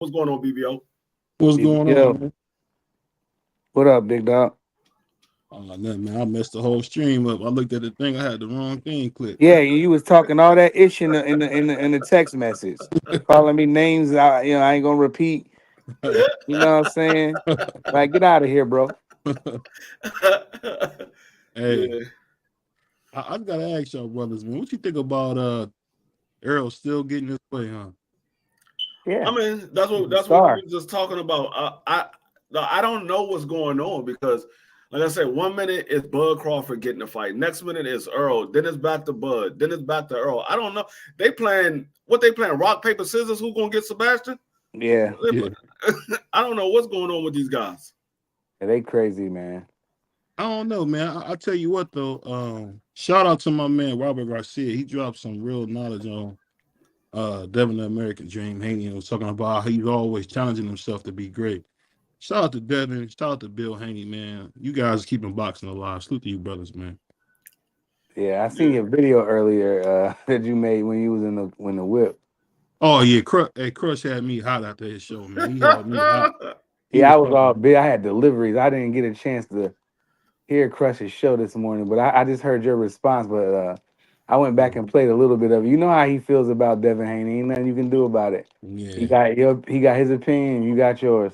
What's going on, BBO? What's going on, Yo, man? what up, big dog? Oh, nothing, man. I messed the whole stream up. I looked at the thing. I had the wrong thing clicked. Yeah, you was talking all that ish in the text message, calling me names. I ain't gonna repeat. You know what I'm saying? Like, get out of here, bro. Hey, Yeah. I gotta ask y'all brothers, man. What you think about Errol still getting his way, huh? I Yeah, mean, he's a that's what we star. were just talking about. I don't know what's going on because, like I said, 1 minute is Bud Crawford getting the fight, next minute is Earl, then it's back to Bud, then it's back to Earl. I don't know. They playing rock paper scissors. Who gonna get Sebastian? Yeah, Yeah. I don't know what's going on with these guys. they crazy, man. I don't know, man. I tell you what though, shout out to my man Robert Garcia. He dropped some real knowledge on Devin the American Dream. Haney was talking about how he's always challenging himself to be great. Shout out to Devin. Shout out to Bill Haney, man. You guys keeping boxing alive. Salute to you, brothers, man. Yeah, I seen Yeah. your video earlier that you made when you was in the whip. Oh yeah, Crush had me hot after his show, man. He had me hot. He Yeah, was I was all talking. big. I had deliveries. I didn't get a chance to hear Crush's show this morning, but I just heard your response. But I went back and played a little bit of it. You know how he feels about Devin Haney. Ain't nothing you can do about it. Yeah, He got his opinion. You got yours.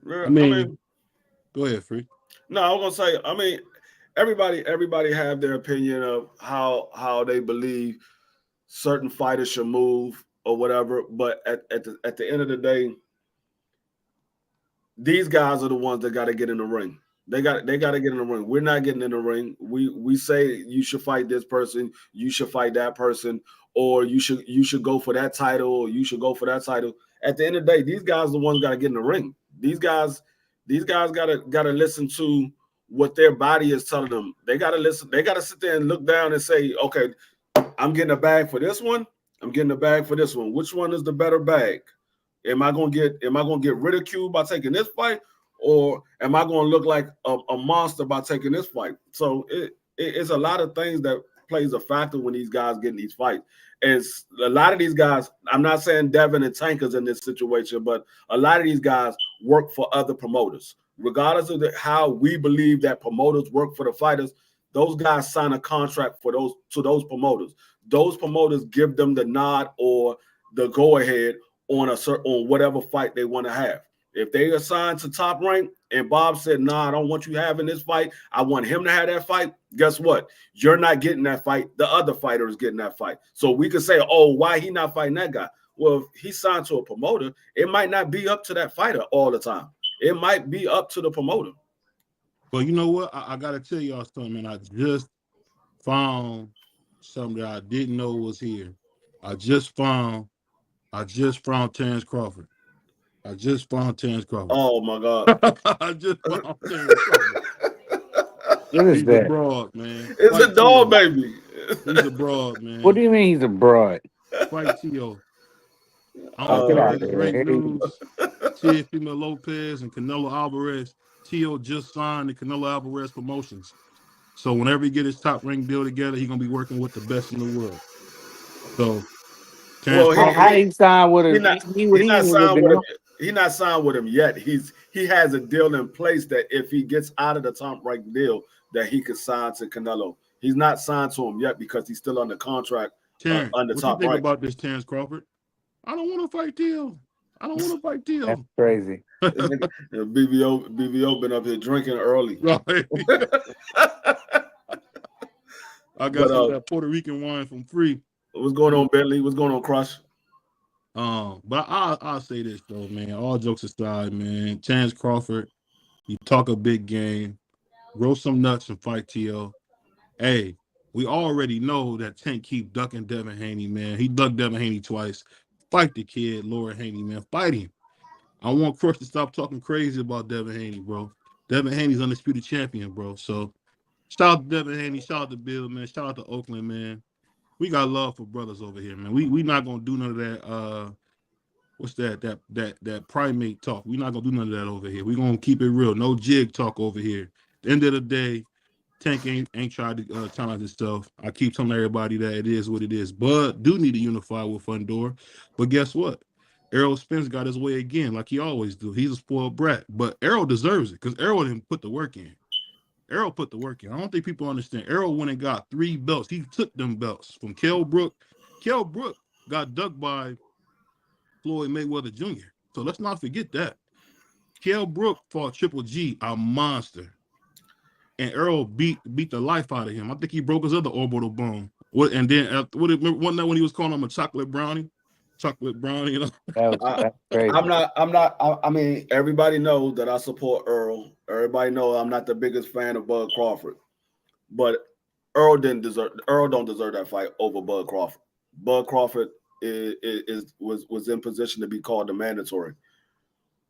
I Yeah, I mean, mean, go ahead, Free. no, I was gonna say. I mean, everybody have their opinion of how they believe certain fighters should move or whatever. But at the end of the day, these guys are the ones that got to get in the ring. They got to get in the ring. We're not getting in the ring. We say you should fight this person, you should fight that person, or you should go for that title, or you should go for that title. At the end of the day, these guys are the ones got to get in the ring. These guys gotta listen to what their body is telling them. They gotta listen. They gotta sit there and look down and say, okay, I'm getting a bag for this one. I'm getting a bag for this one. Which one is the better bag? Am I gonna get ridiculed by taking this fight, or am I gonna look like a monster by taking this fight? So it's a lot of things that plays a factor when these guys get in these fights. It's a lot of these guys. I'm not saying Devin and Tankers in this situation, but a lot of these guys work for other promoters. Regardless of how we believe that promoters work for the fighters, those guys sign a contract for those promoters. Those promoters give them the nod or the go ahead on whatever fight they want to have. If they assigned to Top Rank and Bob said, "Nah, I don't want you having this fight. I want him to have that fight." Guess what? You're not getting that fight. The other fighter is getting that fight. So we could say, "Oh, why he not fighting that guy?" Well, if he's signed to a promoter, it might not be up to that fighter all the time. It might be up to the promoter. Well, you know what? I gotta tell y'all something, man. I just found something that I didn't know was here. I just found I just found Terrence Crawford. I just found Terrence Crawford. Oh my God. I just found Terrence Crawford. What is He's a that? broad, man. It's a Fight dog Tio. baby. He's a broad, What man. do you mean he's a broad? Fight Tio. I don't know Oh, if get you out heard of the here. great Here you news. Teofimo Lopez and Canelo Alvarez. Tio just signed the Canelo Alvarez promotions. So whenever he get his top ring deal together, he's gonna be working with the best in the world. So Terrence Well, How Crawford, he signed with he a not he he not ain't with signed with him. them. He not signed with him yet. He has a deal in place that if he gets out of the top rank deal, that he could sign to Canelo. He's not signed to him yet because he's still under contract Terrence, under what you top think rank. about this, Terrence Crawford? I don't want to fight Tio. I don't want to fight That's Tio. crazy. This nigga, BVO been up here drinking early. Right. I got But some of that Puerto Rican wine from Free. what's going on, Bentley? What's going on, Crush? But I'll say this though, man. All jokes aside, man. Terrence Crawford, he talk a big game, grow some nuts and fight Tio. Hey, we already know that Tank keep ducking Devin Haney, man. He ducked Devin Haney twice. Fight the kid, Laura Haney, man. Fight him. I want Crush to stop talking crazy about Devin Haney, bro. Devin Haney's undisputed champion, bro. So shout out to Devin Haney, shout out to Bill, man. Shout out to Oakland, man. We got love for brothers over here, man. We not gonna do none of that. What's that primate talk? We not gonna do none of that over here. We gonna keep it real. No jig talk over here. At the end of the day, Tank ain't tried to challenge himself. I keep telling everybody that it is what it is. Bud do need to unify with Fundora, but guess what? Errol Spence got his way again, like he always do. He's a spoiled brat, but Errol deserves it because Errol didn't put the work in. Errol put the work in. I don't think people understand. Errol went and got 3 belts. He took them belts from Kell Brook. Kell Brook got ducked by Floyd Mayweather Jr. So let's not forget that. Kell Brook fought Triple G, a monster. And Errol beat the life out of him. I think he broke his other orbital bone. And then one night when he was calling him a chocolate brownie, you know. That's crazy. I mean, everybody knows that I support Earl. Everybody knows I'm not the biggest fan of Bud Crawford, but Earl don't deserve that fight over Bud Crawford. Bud Crawford was in position to be called the mandatory.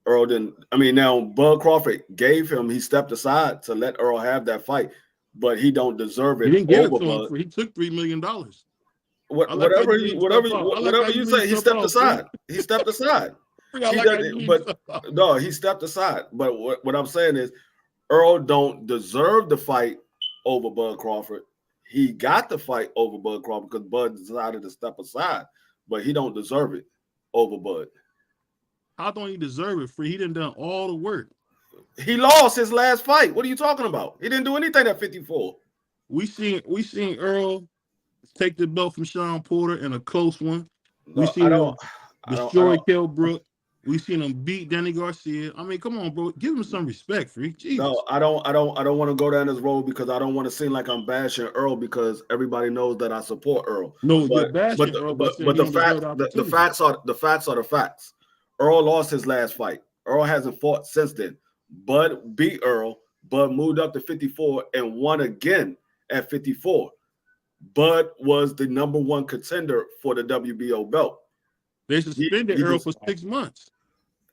Earl didn't. I mean, now Bud Crawford he stepped aside to let Earl have that fight, but he don't deserve it. He didn't give it to Bud. him. He took $3 million. Whatever you say, he stepped aside. He stepped aside. He stepped aside. But what I'm saying is, Earl don't deserve the fight over Bud Crawford. He got the fight over Bud Crawford because Bud decided to step aside, but he don't deserve it over Bud. How don't he deserve it? Free. He done all the work. He lost his last fight. What are you talking about? He didn't do anything at 54. We seen Earl take the belt from Sean Porter in a close one. We seen him destroy Kell Brook. We seen him beat Danny Garcia. I mean, come on, bro. Give him some respect, Free. Jesus. No, I don't want to go down this road because I don't want to seem like I'm bashing Earl because everybody knows that I support Earl. No, you're bashing Earl, but the facts are the facts. Earl lost his last fight. Earl hasn't fought since then. Bud beat Earl. Bud moved up to 54 and won again at 54. Bud was the number 1 contender for the WBO belt. They suspended Earl for 6 months.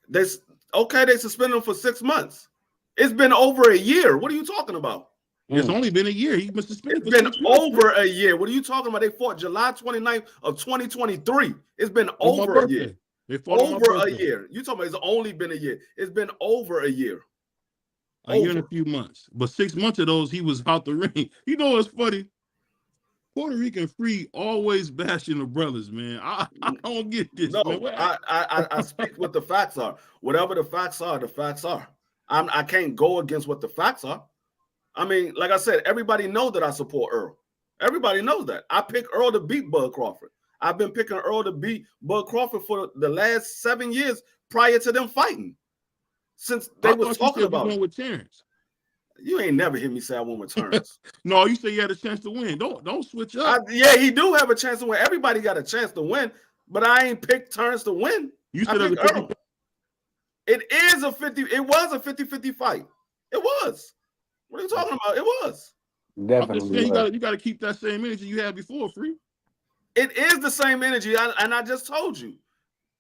They suspended him for 6 months. It's been over a year. What are you talking about? It's only been a year. He been suspended. It's been over a year. What are you talking about? They fought July 29th of 2023. It's been over a year. They fought over a year. You talking about it's only been a year. It's been over a year. A year and a few months. But 6 months of those, he was out the ring. You know what's funny? Puerto Rican Free always bashing the brothers, man. I don't get this. No, man. I speak what the facts are. Whatever the facts are, the facts are. I can't go against what the facts are. I mean, like I said, everybody knows that I support Earl. Everybody knows that. I picked Earl to beat Bud Crawford. I've been picking Earl to beat Bud Crawford for the last 7 years prior to them fighting. Since they were talking about it. With Terrence. You ain't never hear me say I won with Terrence. No, you say you had a chance to win. Don't switch up. Yeah, he do have a chance to win. Everybody got a chance to win, but I ain't picked Terrence to win. You said Earl. It was a 50-50 fight. It was. What are you talking about? It was. Definitely. You got to keep that same energy you had before, Free. It is the same energy, and I just told you.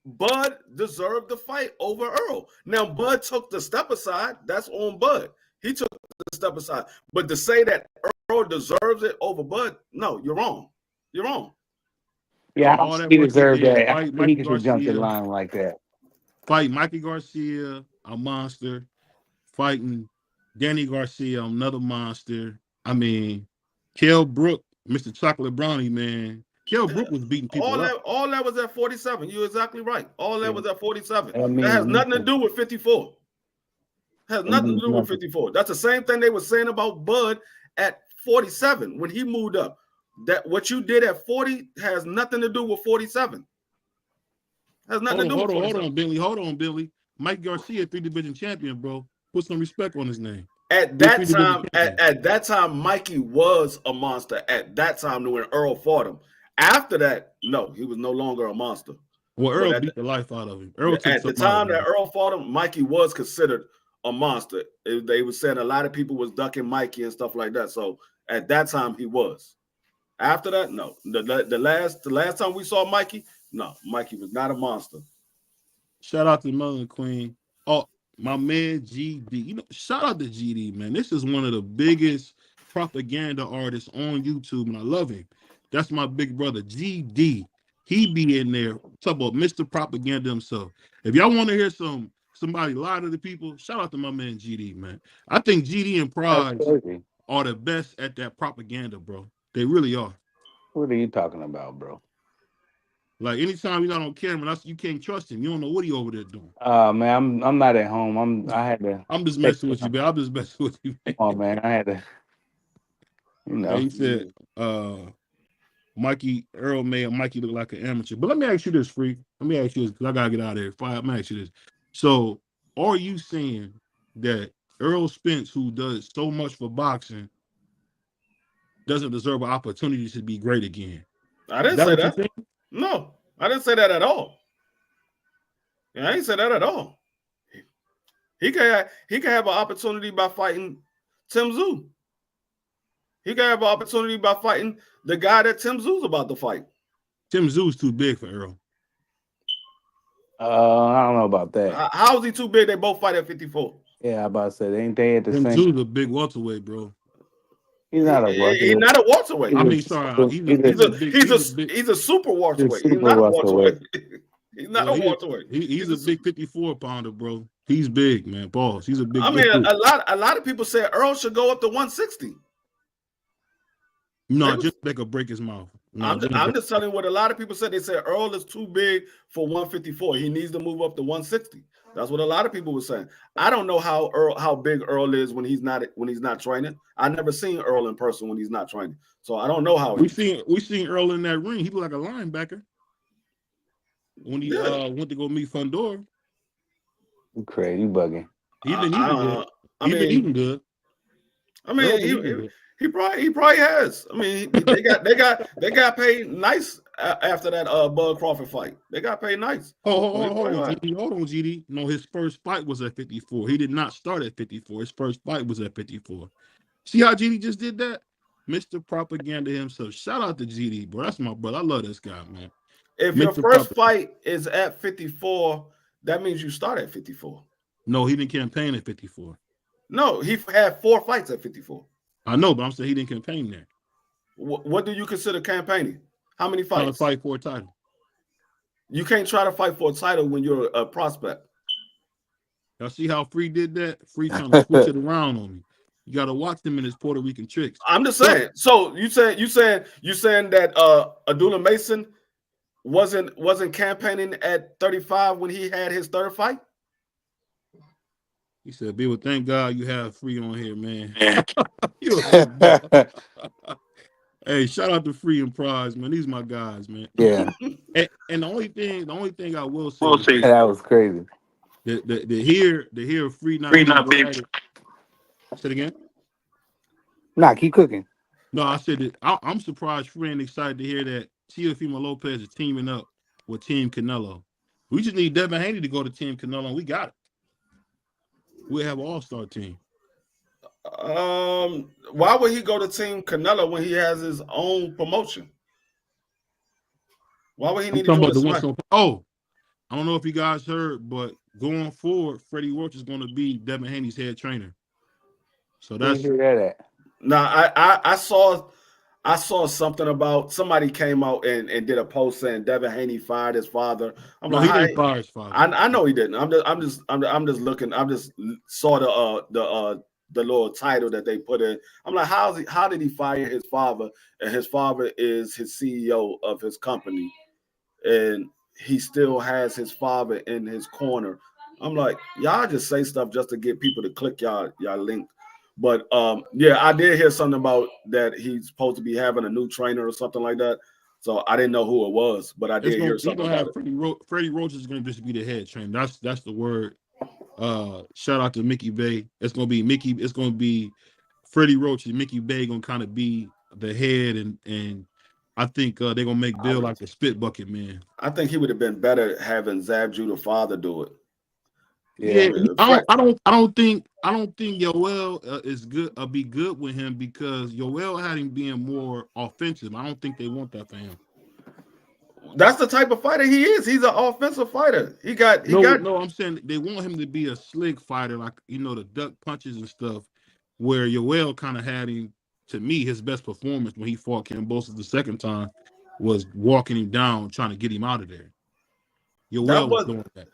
Bud deserved the fight over Earl. Now, Bud took the step aside. That's on Bud. He took the step aside. But to say that Earl deserves it over Bud, no, you're wrong. You're wrong. Yeah, he deserved that. I think he should jump in line like that. Fight Mikey Garcia, a monster. Fighting Danny Garcia, another monster. I mean, Kell Brook, Mr. Chocolate Brownie, man. Kell Brook was beating people up. All that was at 47. You're exactly right. All that was at 47. That has nothing to do with 54. Has nothing to do with 54. That's the same thing they were saying about Bud at 47 when he moved up. That what you did at 40 has nothing to do with 47. Has nothing to do with 47. Hold on, Billy. Mike Garcia, 3-division champion, bro. Put some respect on his name. At that time, Mikey was a monster. At that time, when Earl fought him. After that, no, he was no longer a monster. Well, Earl beat the life out of him. At the time that Earl fought him, Mikey was considered a monster. They were saying a lot of people was ducking Mikey and stuff like that. So at that time, he was. After that, no. The last time we saw Mikey, no, Mikey was not a monster. Shout out to Melon Queen. Oh, my man GD. You know, shout out to GD, man. This is one of the biggest propaganda artists on YouTube, and I love him. That's my big brother, GD. He be in there. Talk about Mr. Propaganda himself. If y'all want to hear somebody lie to the people, shout out to my man GD, man. I think GD and Pride are the best at that propaganda, bro. They really are. What are you talking about, bro? Like anytime he's not on camera, you can't trust him. You don't know what he over there doing. Man, I'm not at home. I had to. I'm just messing with you, man. I'm just messing with you, man. Come on, man. I had to. Hey, he said, Mikey Earl made Mikey look like an amateur. But let me ask you this, Free. Let me ask you this, because I gotta get out of here. I'm gonna ask you this. So, are you saying that Earl Spence, who does so much for boxing, doesn't deserve an opportunity to be great again? I didn't say that. No, I didn't say that at all. Yeah, I didn't say that at all. He can have an opportunity by fighting Tim Tszyu. He can have an opportunity by fighting the guy that Tim Tszyu's about to fight. Tim Tszyu's too big for Earl. I don't know about that. How is he too big? They both fight at 54. Yeah, I about to say, ain't they at the Tim same? Tszyu's a big welterweight, bro. He's not a welterweight. He's not a welterweight. I mean, sorry, he's a super welterweight. He's not a welterweight. He's not a welterweight. He's a big 54 pounder, bro. He's big, man. Balls. He's a big. I mean, a lot of people say Earl should go up to 160. No, just make or break his mouth. No, I'm just telling you what a lot of people said. They said Earl is too big for 154. He needs to move up to 160. That's what a lot of people were saying. I don't know how big Earl is when he's not training. I never seen Earl in person when he's not training, so I don't know how. We seen Earl in that ring. He looked like a linebacker when he went to go meet Fundora. You crazy, you bugging. He been eating good. I mean, he probably has. I mean, they got paid nice after that Bud Crawford fight. They got paid nice. Hold on, GD. No, his first fight was at 54. He did not start at 54. His first fight was at 54. See how GD just did that? Mr. Propaganda himself. Shout out to GD, bro. That's my brother. I love this guy, man. If your first fight is at 54, that means you start at 54. No, he didn't campaign at 54. No, he had 4 fights at 54. I know, but I'm saying he didn't campaign there. What do you consider campaigning? How many fights? Trying to fight for a title. You can't try to fight for a title when you're a prospect. Y'all see how Free did that? Free trying to switch it around on me. You got to watch them in his Puerto Rican tricks. I'm just saying. So you saying that Abdullah Mason wasn't campaigning at 35 when he had his third fight? He said, "Bill, thank God you have Free on here, man." Hey, shout out to Free and Prize, man. These my guys, man. Yeah. And the only thing I will say, that was crazy. To hear Free not being. Say it again. Nah, keep cooking. No, I said that I'm surprised Free and excited to hear that Teofimo Lopez is teaming up with Team Canelo. We just need Devin Haney to go to Team Canelo, and we got it. We have an all-star team. Why would he go to Team Canelo when he has his own promotion? Why would he need to go to Oh, I don't know if you guys heard, but going forward, Freddie Roach is going to be Devin Haney's head trainer. So that's hear that at? Now I saw something about somebody came out and did a post saying Devin Haney fired his father. He didn't fire his father. I know he didn't. I'm just looking. I just saw the little title that they put in. I'm like, how did he fire his father? And his father is his CEO of his company, and he still has his father in his corner. I'm like, y'all just say stuff just to get people to click y'all link. But yeah, I did hear something about that he's supposed to be having a new trainer or something like that. So I didn't know who it was, but I did hear something about it. Freddie Roach is going to just be the head trainer. That's the word. Shout out to Mickey Bay. It's going to be Freddie Roach and Mickey Bay going to kind of be the head, and I think they're going to make Bill like the spit bucket man. I think he would have been better having Zab Judah father do it. Yeah, I don't think Yoel is good. Be good with him because Yoel had him being more offensive. I don't think they want that for him. That's the type of fighter he is. He's an offensive fighter. No, I'm saying they want him to be a slick fighter, like the duck punches and stuff. Where Yoel kind of had him, to me, his best performance when he fought Kambosos the second time was walking him down, trying to get him out of there. Yoel was doing that.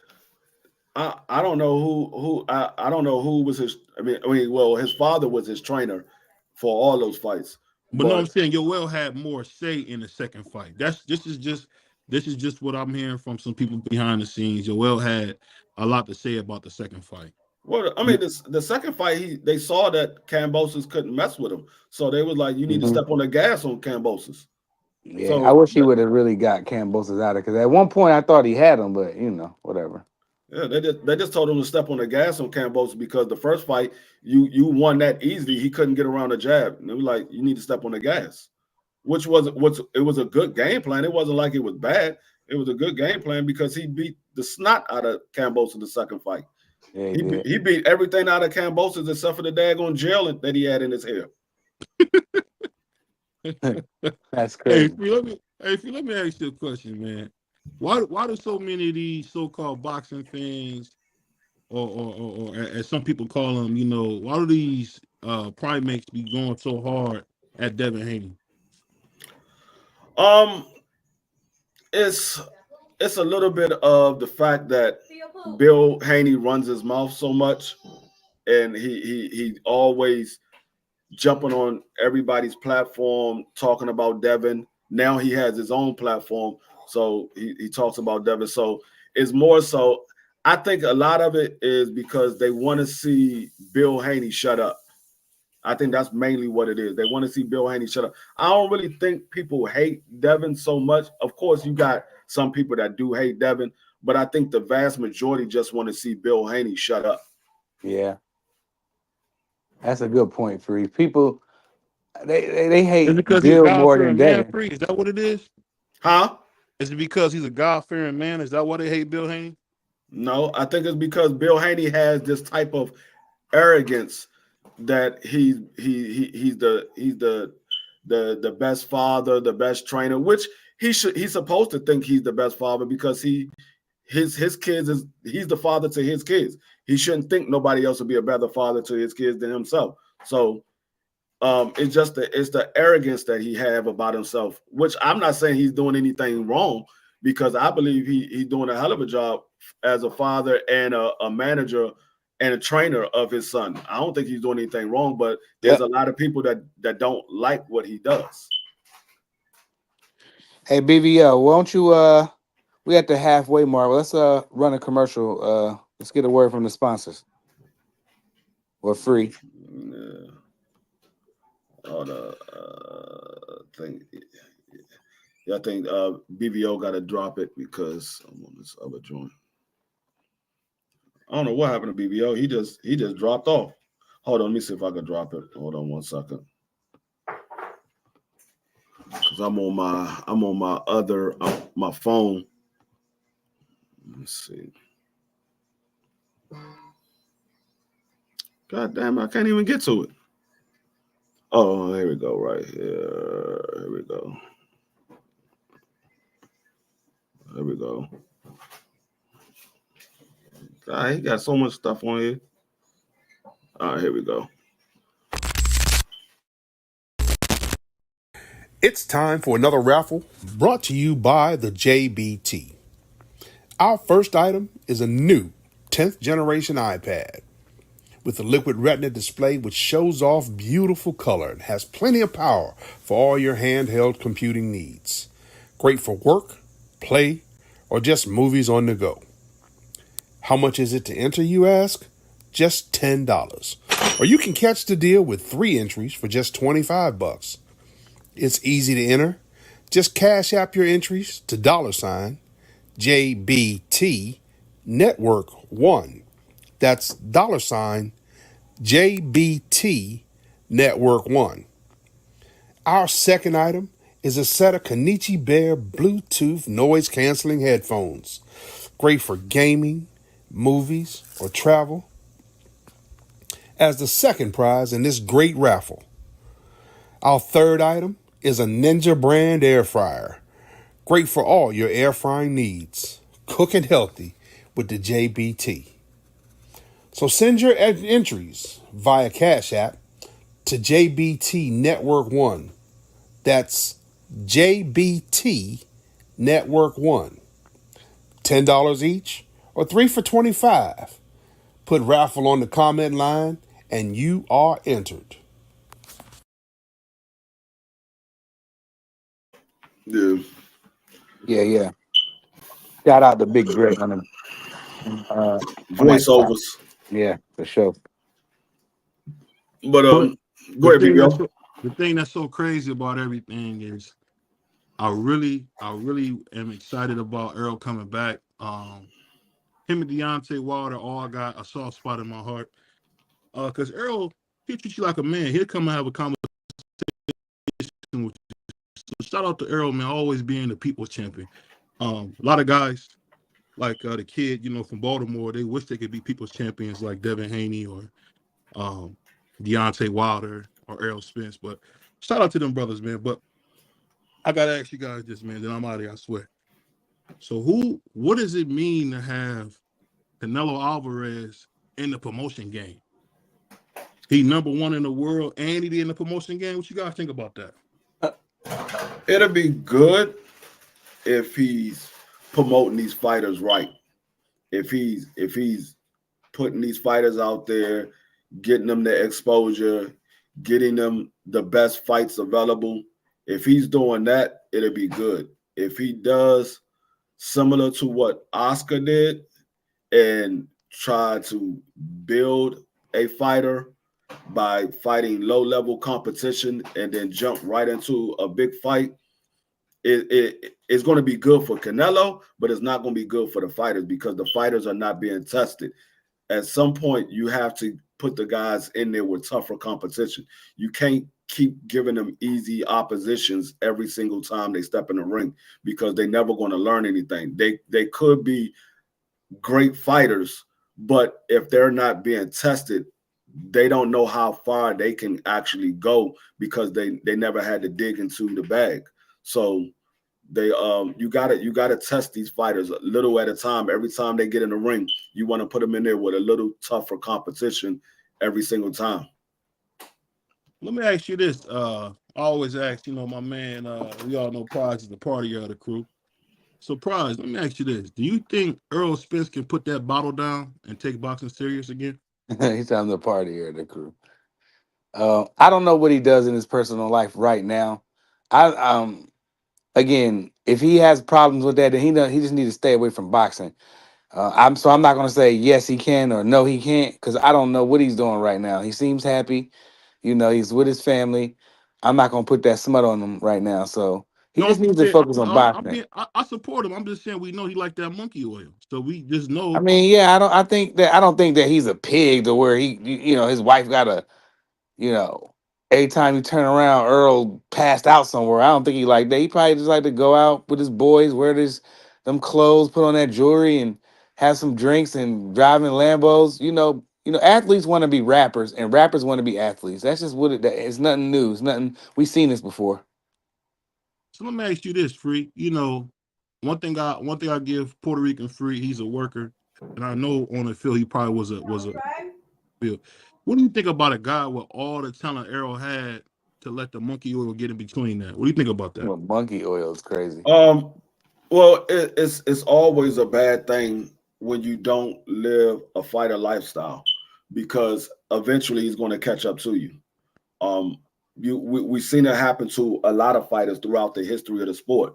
I don't know who I don't know who was his. Well, his father was his trainer for all those fights. But no, I'm saying Yoel had more say in the second fight. This is just this is just what I'm hearing from some people behind the scenes. Joel had a lot to say about the second fight. Well, I mean, the second fight, they saw that Kambosos couldn't mess with him, so they was like, "You need to step on the gas on Kambosos." Yeah, So I wish he would have really got Kambosos out of because at one point I thought he had him, but whatever. yeah, they just told him to step on the gas on Kambosos because the first fight you won that easily. He couldn't get around the jab, and they were like, "You need to step on the gas," which was it was a good game plan. It wasn't like it was bad. It was a good game plan because he beat the snot out of Kambosos in the second fight. Yeah, He beat everything out of Kambosos except for the daggone gel that he had in his hair. That's Hey, crazy. let me ask you a question, man. Why do so many of these so-called boxing fans, or as some people call them, why do these primates be going so hard at Devin Haney? It's a little bit of the fact that Bill Haney runs his mouth so much, and he always jumping on everybody's platform talking about Devin. Now he has his own platform, so he talks about Devin. So it's more so. I think a lot of it is because they want to see Bill Haney shut up. I think that's mainly what it is. They want to see Bill Haney shut up. I don't really think people hate Devin so much. Of course, you got some people that do hate Devin, but I think the vast majority just want to see Bill Haney shut up. Yeah, that's a good point, Free. People they hate Is it because he's Bill more than God-fearing man, Devin. Free? Is that what it is? Huh? Is it because he's a God-fearing man? Is that why they hate Bill Haney? No, I think it's because Bill Haney has this type of arrogance that he's the best father, the best trainer, which he's supposed to think he's the best father because his kids he's the father to his kids. He shouldn't think nobody else would be a better father to his kids than himself. So it's just the arrogance that he have about himself, which I'm not saying he's doing anything wrong because I believe he's doing a hell of a job as a father and a manager and a trainer of his son. I don't think he's doing anything wrong, but there's a lot of people that don't like what he does. Hey BVL, won't you we at the halfway mark. Let's run a commercial. Let's get a word from the sponsors. We're free. Yeah. Hold on. I think BVO got to drop it because I'm on this other joint. I don't know what happened to BVO. He just dropped off. Hold on, let me see if I can drop it. Hold on 1 second. Cause I'm on my other my phone. Let's see. God damn, I can't even get to it. Oh, here we go. Right here. Here we go. There we go. God, he got so much stuff on here. All right, here we go. It's time for another raffle brought to you by the JBT. Our first item is a new 10th generation iPad with a liquid retina display which shows off beautiful color and has plenty of power for all your handheld computing needs. Great for work, play, or just movies on the go. How much is it to enter, you ask? Just $10. Or you can catch the deal with 3 entries for just $25. It's easy to enter. Just cash app your entries to $JBT Network 1. That's $JBT Network 1. Our second item is a set of Konichi Bear Bluetooth noise canceling headphones. Great for gaming, movies, or travel. As the second prize in this great raffle. Our third item is a Ninja brand air fryer. Great for all your air frying needs. Cooking healthy with the JBT. So send your entries via Cash App to JBT Network 1. That's JBT Network 1. $10 each or 3 for $25. Put raffle on the comment line and you are entered. Yeah. Yeah. Shout out to Big Greg on the on that track. Voiceovers. Yeah, for sure. But But go ahead, BBL. the thing that's so crazy about everything is I really am excited about Earl coming back. Him and Deontay Wilder all got a soft spot in my heart. Because Earl, he'll treat you like a man. He'll come and have a conversation with you. So shout out to Earl, man, always being the people's champion. A lot of guys, like the kid, from Baltimore, they wish they could be people's champions like Devin Haney or Deontay Wilder or Errol Spence. But shout out to them brothers, man. But I gotta ask you guys this, man. Then I'm out of here, I swear. So what does it mean to have Canelo Alvarez in the promotion game? He #1 in the world and he in the promotion game. What you guys think about that? It'll be good if he's promoting these fighters right. If he's putting these fighters out there, getting them the exposure, getting them the best fights available. If he's doing that, it'll be good. If he does similar to what Oscar did and try to build a fighter by fighting low-level competition and then jump right into a big fight, it's going to be good for Canelo, but it's not going to be good for the fighters because the fighters are not being tested. At some point, you have to put the guys in there with tougher competition. You can't keep giving them easy oppositions every single time they step in the ring because they're never going to learn anything. They could be great fighters, but if they're not being tested, they don't know how far they can actually go because they never had to dig into the bag. So they you gotta test these fighters a little at a time. Every time they get in the ring, you want to put them in there with a little tougher competition every single time. Let me ask you this. I always ask, my man, we all know Prize is the party of the crew. So Prize, let me ask you this. Do you think Errol Spence can put that bottle down and take boxing serious again? He's on the party here, the crew. I don't know what he does in his personal life right now. Again, if he has problems with that, then he just needs to stay away from boxing. I'm not going to say yes he can or no he can't because I don't know what he's doing right now. He seems happy, he's with his family. I'm not going to put that smut on him right now. So he just needs to focus on boxing. I support him. I'm just saying we know he like that monkey oil, so we just know. I mean, yeah, I don't think that he's a pig to where his wife got a, every time you turn around, Earl passed out somewhere. I don't think he like that. He probably just like to go out with his boys, wear them clothes, put on that jewelry, and have some drinks and driving Lambos. Athletes want to be rappers, and rappers want to be athletes. That's just what it's nothing new. It's nothing. We've seen this before. So let me ask you this, Free. One thing I give Puerto Rican Free. He's a worker, and I know on the field he probably was a field. What do you think about a guy with all the talent Errol had to let the monkey oil get in between that? What do you think about that? Well, monkey oil is crazy. Well, it's always a bad thing when you don't live a fighter lifestyle because eventually he's going to catch up to you. We've seen it happen to a lot of fighters throughout the history of the sport.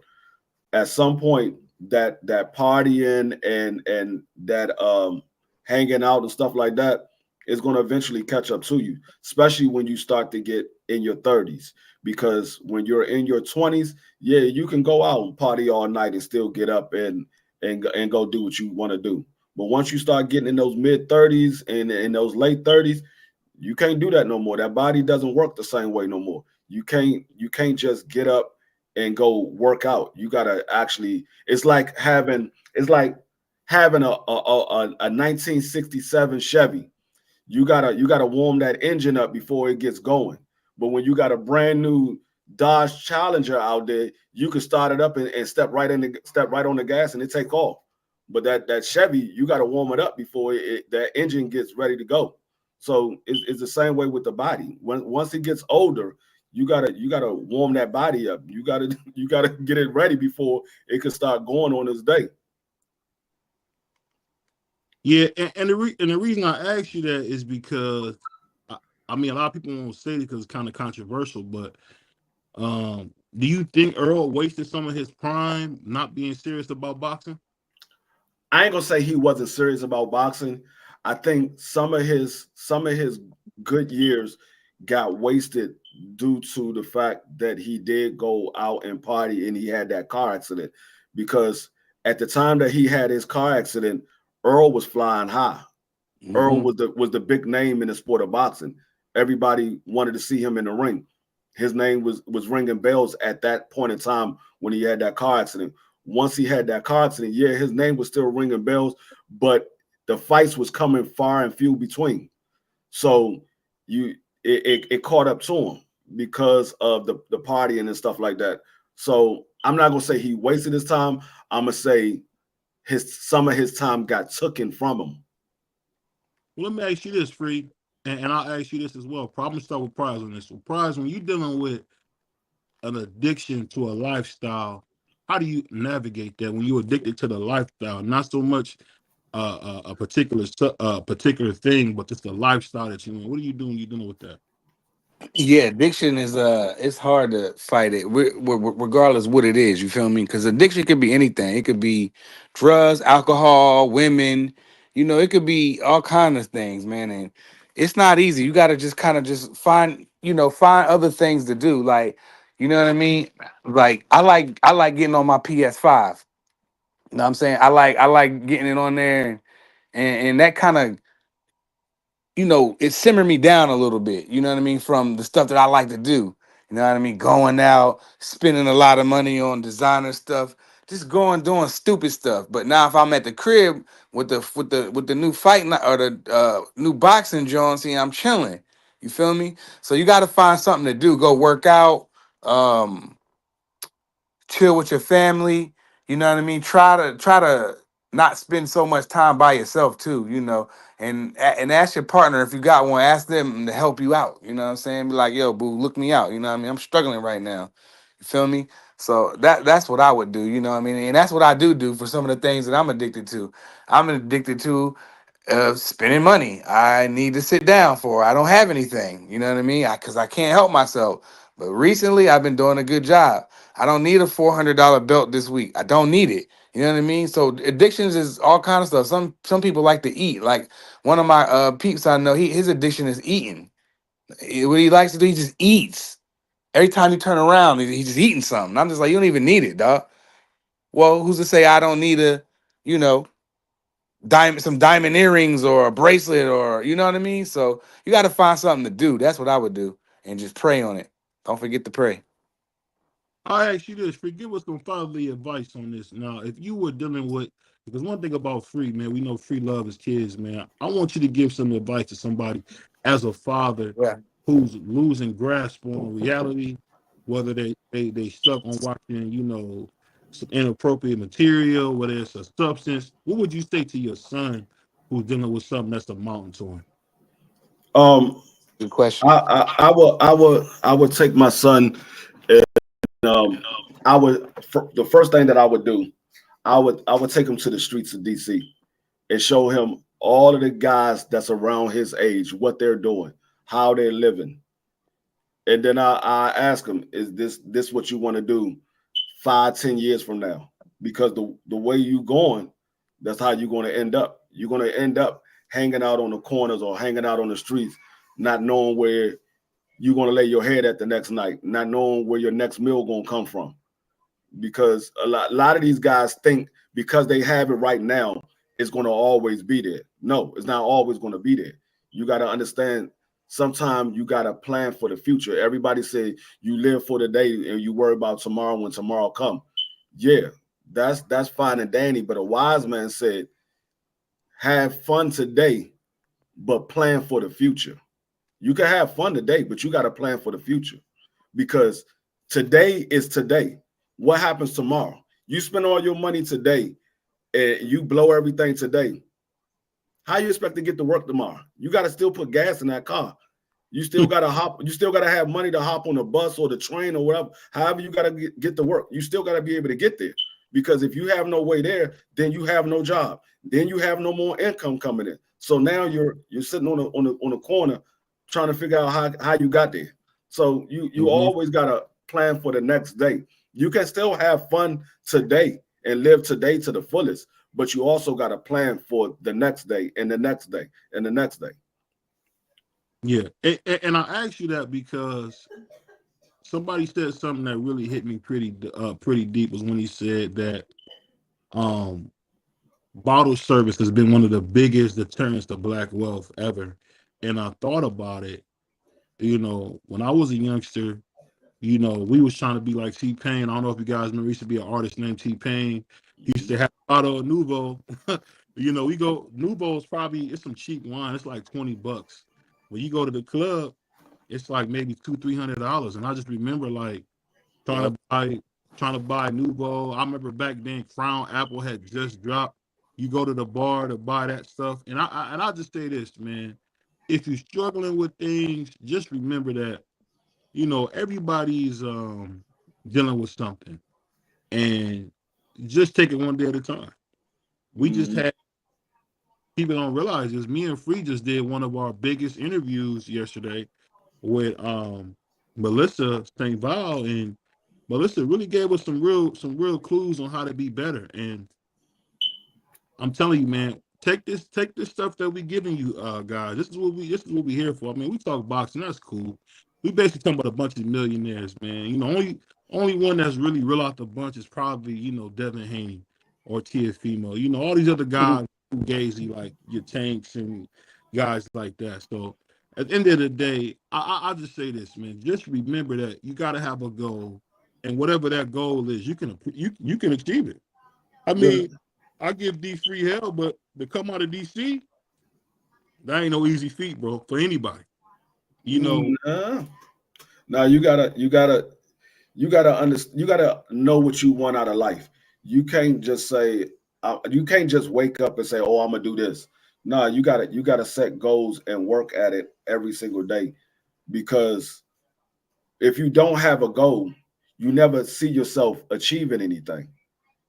At some point, that partying and that hanging out and stuff like that is going to eventually catch up to you, especially when you start to get in your 30s. Because when you're in your 20s, yeah, you can go out and party all night and still get up and go do what you want to do. But once you start getting in those mid 30s and in those late 30s, you can't do that no more. That body doesn't work the same way no more. You can't just get up and go work out. You gotta actually. It's like having a 1967 Chevy. You gotta warm that engine up before it gets going. But when you got a brand new Dodge Challenger out there, you can start it up and step right on the gas and it take off. But that Chevy, you got to warm it up before that engine gets ready to go. So it's the same way with the body. Once it gets older, you gotta warm that body up. You gotta get it ready before it can start going on its day. Yeah, and the reason I ask you that is because I mean a lot of people won't say it because it's kind of controversial, but Do you think Earl wasted some of his prime not being serious about boxing? I ain't gonna say he wasn't serious about boxing. I think some of his good years got wasted due to the fact that he did go out and party and he had that car accident. Because at the time that he had his car accident, Earl was flying high. Earl was the big name in the sport of boxing. Everybody wanted to see him in the ring. His name was ringing bells at that point in time when he had that car accident. Once he had that car accident, yeah, his name was still ringing bells, but the fights was coming far and few between. So it caught up to him because of the partying and stuff like that. So I'm not gonna say he wasted his time. I'm gonna say some of his time got taken from him. Well, let me ask you this, Free, and I'll ask you this as well. Problem start with Prize on this. So, Prize, when you're dealing with an addiction to a lifestyle, how do you navigate that when you're addicted to the lifestyle? Not so much a particular thing, but just the lifestyle that you're in. What are you doing? You dealing with that? Yeah, addiction is it's hard to fight it, regardless what it is. You feel me? Because addiction could be anything. It could be drugs, alcohol, women. You know, it could be all kind of things, man. And it's not easy. You got to just kind of just find other things to do. Like, you know what I mean? Like I like getting on my PS5. You know what I'm saying? I like getting it on there, and that kind of, it simmered me down a little bit, you know what I mean, from the stuff that I like to do. You know what I mean? Going out, spending a lot of money on designer stuff, just going doing stupid stuff. But now if I'm at the crib with the new fight or the new boxing joint, see, I'm chilling. You feel me? So you got to find something to do. Go work out. Um, Chill with your family. You know what I mean? Try to not spend so much time by yourself too. And ask your partner if you got one. Ask them to help you out. You know what I'm saying? Be like, yo, boo, look me out. You know what I mean? I'm struggling right now. You feel me? So that's what I would do. You know what I mean? And that's what I do for some of the things that I'm addicted to. I'm addicted to spending money. I need to sit down for. I don't have anything. You know what I mean? Because I can't help myself. But recently, I've been doing a good job. I don't need a $400 belt this week. I don't need it. You know what I mean? So addictions is all kind of stuff. Some people like to eat. Like one of my peeps I know, his addiction is eating. What he likes to do, he just eats. Every time you turn around, he's just eating something. I'm just like, you don't even need it, dog. Well, who's to say I don't need you know, some diamond earrings or a bracelet, or you know what I mean? So you got to find something to do. That's what I would do, and just pray on it. Don't forget to pray. I ask you this, Free, give us some fatherly advice on this. Now, if you were dealing with, because one thing about Free, man, we know Free love his kids, man. I want you to give some advice to somebody as a father Yeah. who's losing grasp on reality, whether they stuck on watching, some inappropriate material, whether it's a substance. What would you say to your son who's dealing with something that's a mountain to him? Good question. I would take my son. The first thing that I would do, I would take him to the streets of DC and show him all of the guys that's around his age, what they're doing, how they're living. And then I ask him, is this what you want to do 5-10 years from now? Because the way you going, that's how you're going to end up. You're going to end up hanging out on the corners or hanging out on the streets, not knowing where you're going to lay your head at the next night, not knowing where your next meal going to come from. Because a lot of these guys think because they have it right now, it's going to always be there. No, it's not always going to be there. You got to understand, sometimes you got to plan for the future. Everybody say you live for the day and you worry about tomorrow when tomorrow come. Yeah, that's fine and dandy. But a wise man said, have fun today, but plan for the future. You can have fun today, but you got to plan for the future, because today is today. What happens tomorrow? You spend all your money today and you blow everything today. How you expect to get to work tomorrow? You got to still put gas in that car. You still got to hop. You still got to have money to hop on the bus or the train or whatever. However you got to get to work. You still got to be able to get there, because if you have no way there, then you have no job. Then you have no more income coming in. So now you're sitting on the corner trying to figure out how you got there. So you always got to plan for the next day. You can still have fun today and live today to the fullest, but you also got to plan for the next day and the next day and the next day. Yeah, and I asked you that because somebody said something that really hit me pretty deep, was when he said that um bottle service has been one of the biggest deterrents to black wealth ever. And I thought about it, when I was a youngster, we was trying to be like T-Pain. I don't know if you guys remember, there used to be an artist named T-Pain. He used to have a bottle of Nuvo. We go, Nuvo's probably, it's some cheap wine. It's like $20. When you go to the club, it's like maybe $200-$300. And I just remember like trying to buy Nuvo. I remember back then Crown Apple had just dropped. You go to the bar to buy that stuff. And I just say this, man. If you're struggling with things, just remember that, everybody's dealing with something. And just take it one day at a time. We just had, people don't realize this, me and Free just did one of our biggest interviews yesterday with Melissa St. Val, and Melissa really gave us some real clues on how to be better. And I'm telling you, man, take this stuff that we giving you, guys. This is what we here for. I mean, we talk boxing, that's cool. We basically talking about a bunch of millionaires, man. Only one that's really real out the bunch is probably, Devin Haney or Tiafimo. All these other guys, Gazy, like your Tanks and guys like that. So at the end of the day, I just say this, man. Just remember that you got to have a goal, and whatever that goal is, you can achieve it. I mean, I give D Free hell, but to come out of DC, that ain't no easy feat, bro, for anybody. Now you gotta know what you want out of life. You can't just say, you can't just wake up and say, "Oh, I'm gonna do this." No, you gotta set goals and work at it every single day. Because if you don't have a goal, you never see yourself achieving anything.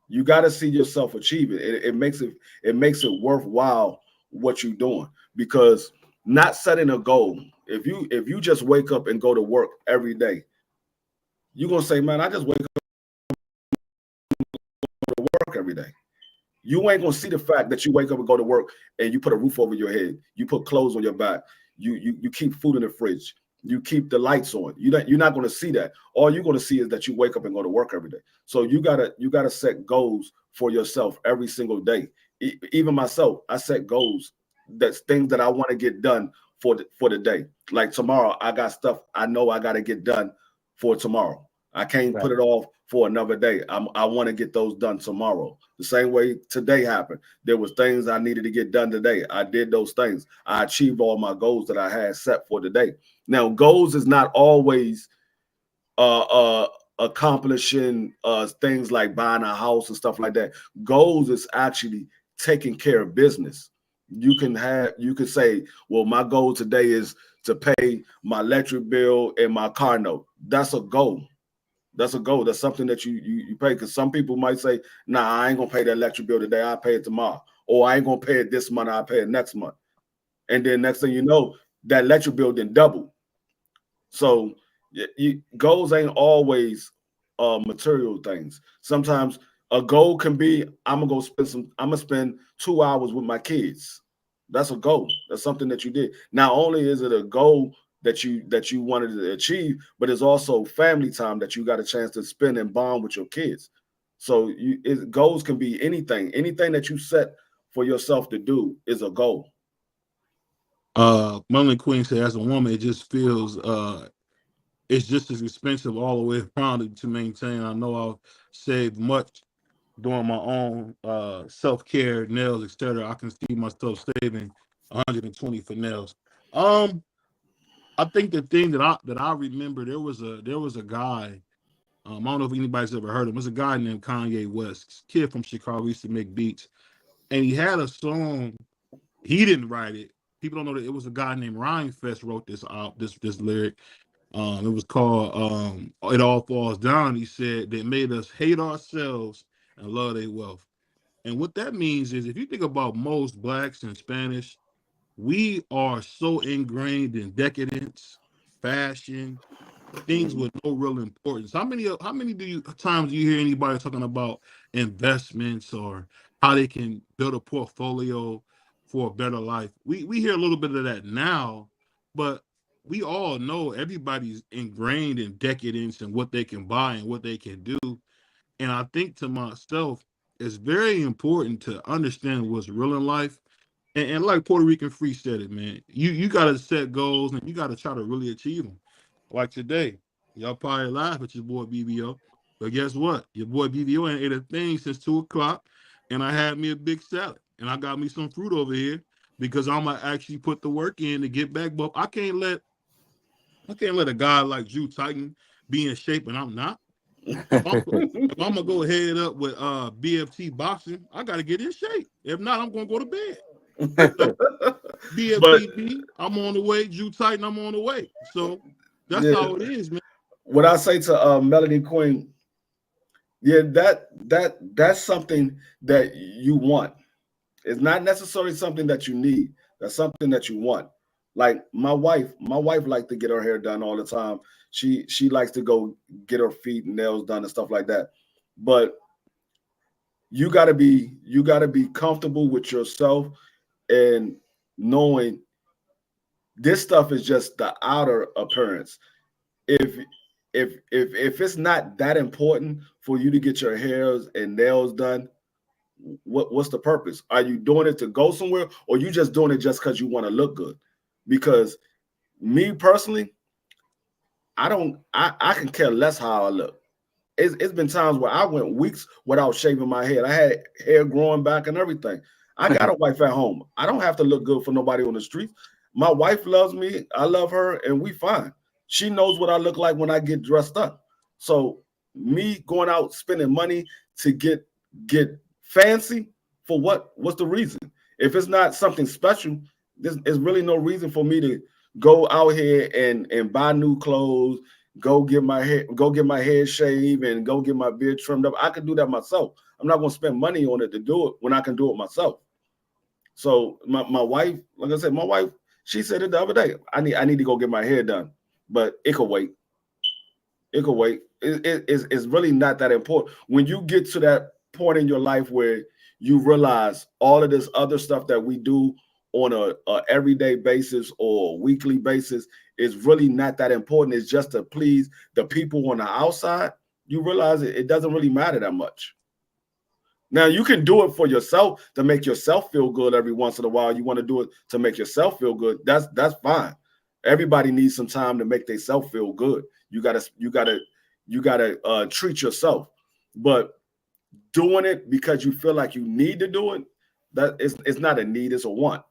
You got to see yourself achieve it. It makes it worthwhile what you're doing. Because not setting a goal, if you just wake up and go to work every day, you're gonna say, "Man, I just wake up to work every day." You ain't gonna see the fact that you wake up and go to work and you put a roof over your head, you put clothes on your back, you keep food in the fridge, you keep the lights on. You're not gonna see that. All you're gonna see is that you wake up and go to work every day. So you gotta set goals for yourself every single day. Even myself, I set goals. That's things that I want to get done for the day. Like tomorrow, I got stuff I know I got to get done for tomorrow. I can't put it off for another day. I want to get those done tomorrow. The same way today happened. There was things I needed to get done today. I did those things. I achieved all my goals that I had set for today. Now, goals is not always accomplishing things like buying a house and stuff like that. Goals is actually taking care of business. You can say, well, my goal today is to pay my electric bill and my car note. That's a goal. That's a goal. That's something that you pay. Because some people might say, nah, I ain't gonna pay the electric bill today. I'll pay it tomorrow. Or I ain't gonna pay it this month. I'll pay it next month. And then next thing you know, that electric bill then double. So goals ain't always material things. Sometimes a goal can be, I'm gonna spend 2 hours with my kids. That's a goal. That's something that you did. Not only is it a goal that you wanted to achieve, but it's also family time that you got a chance to spend and bond with your kids. So goals can be anything. Anything that you set for yourself to do is a goal. Melanie Queen said, as a woman, it just feels it's just as expensive all the way around to maintain. I know I've saved much doing my own self-care, nails, etc. I can see myself saving 120 for nails. I think the thing that I remember, there was a guy. I don't know if anybody's ever heard of him. There's a guy named Kanye West, kid from Chicago, used to make beats, and he had a song. He didn't write it. People don't know that it was a guy named Rhymefest wrote this lyric. It was called "It All Falls Down." He said they made us hate ourselves and love their wealth. And what that means is, if you think about most blacks and Spanish, we are so ingrained in decadence, fashion, things with no real importance. How many times do you hear anybody talking about investments or how they can build a portfolio for a better life? We hear a little bit of that now, but we all know everybody's ingrained in decadence and what they can buy and what they can do. And I think to myself, it's very important to understand what's real in life. And like Puerto Rican Free said it, man, you got to set goals and you got to try to really achieve them. Like today, y'all probably laugh at your boy BBO, but guess what? Your boy BBO ain't ate a thing since 2 o'clock, and I had me a big salad, and I got me some fruit over here because I'm gonna actually put the work in to get back. But I can't let a guy like Drew Titan be in shape and I'm not. If I'm gonna go head up with BFT boxing, I gotta get in shape. If not, I'm gonna go to bed. So, BFTB, I'm on the way. Drew Titan, I'm on the way. So that's how it is, man. What I say to Melody Queen, yeah, that's something that you want. It's not necessarily something that you need. That's something that you want. Like my wife likes to get her hair done all the time. She likes to go get her feet and nails done and stuff like that. But you gotta be comfortable with yourself and knowing this stuff is just the outer appearance. If it's not that important for you to get your hairs and nails done, what's the purpose? Are you doing it to go somewhere, or you just doing it just because you want to look good? Because me personally, I can care less how I look. It's been times where I went weeks without shaving my head. I had hair growing back and everything. I got a wife at home. I don't have to look good for nobody on the streets. My wife loves me. I love her, and we fine. She knows what I look like when I get dressed up. So me going out spending money to get fancy for what? What's the reason? If it's not something special, there's really no reason for me to go out here and buy new clothes, go get my hair shaved, and go get my beard trimmed up. I can do that myself. I'm not going to spend money on it to do it when I can do it myself. So my wife, like I said, she said it the other day. I need to go get my hair done, but it could wait. It could wait. It's really not that important. When you get to that point in your life where you realize all of this other stuff that we do on a everyday basis or weekly basis is really not that important. It's just to please the people on the outside. You realize it doesn't really matter that much. Now, you can do it for yourself to make yourself feel good every once in a while. You want to do it to make yourself feel good. That's fine. Everybody needs some time to make themselves feel good. You gotta treat yourself. But doing it because you feel like you need to do it, it's not a need, it's a want.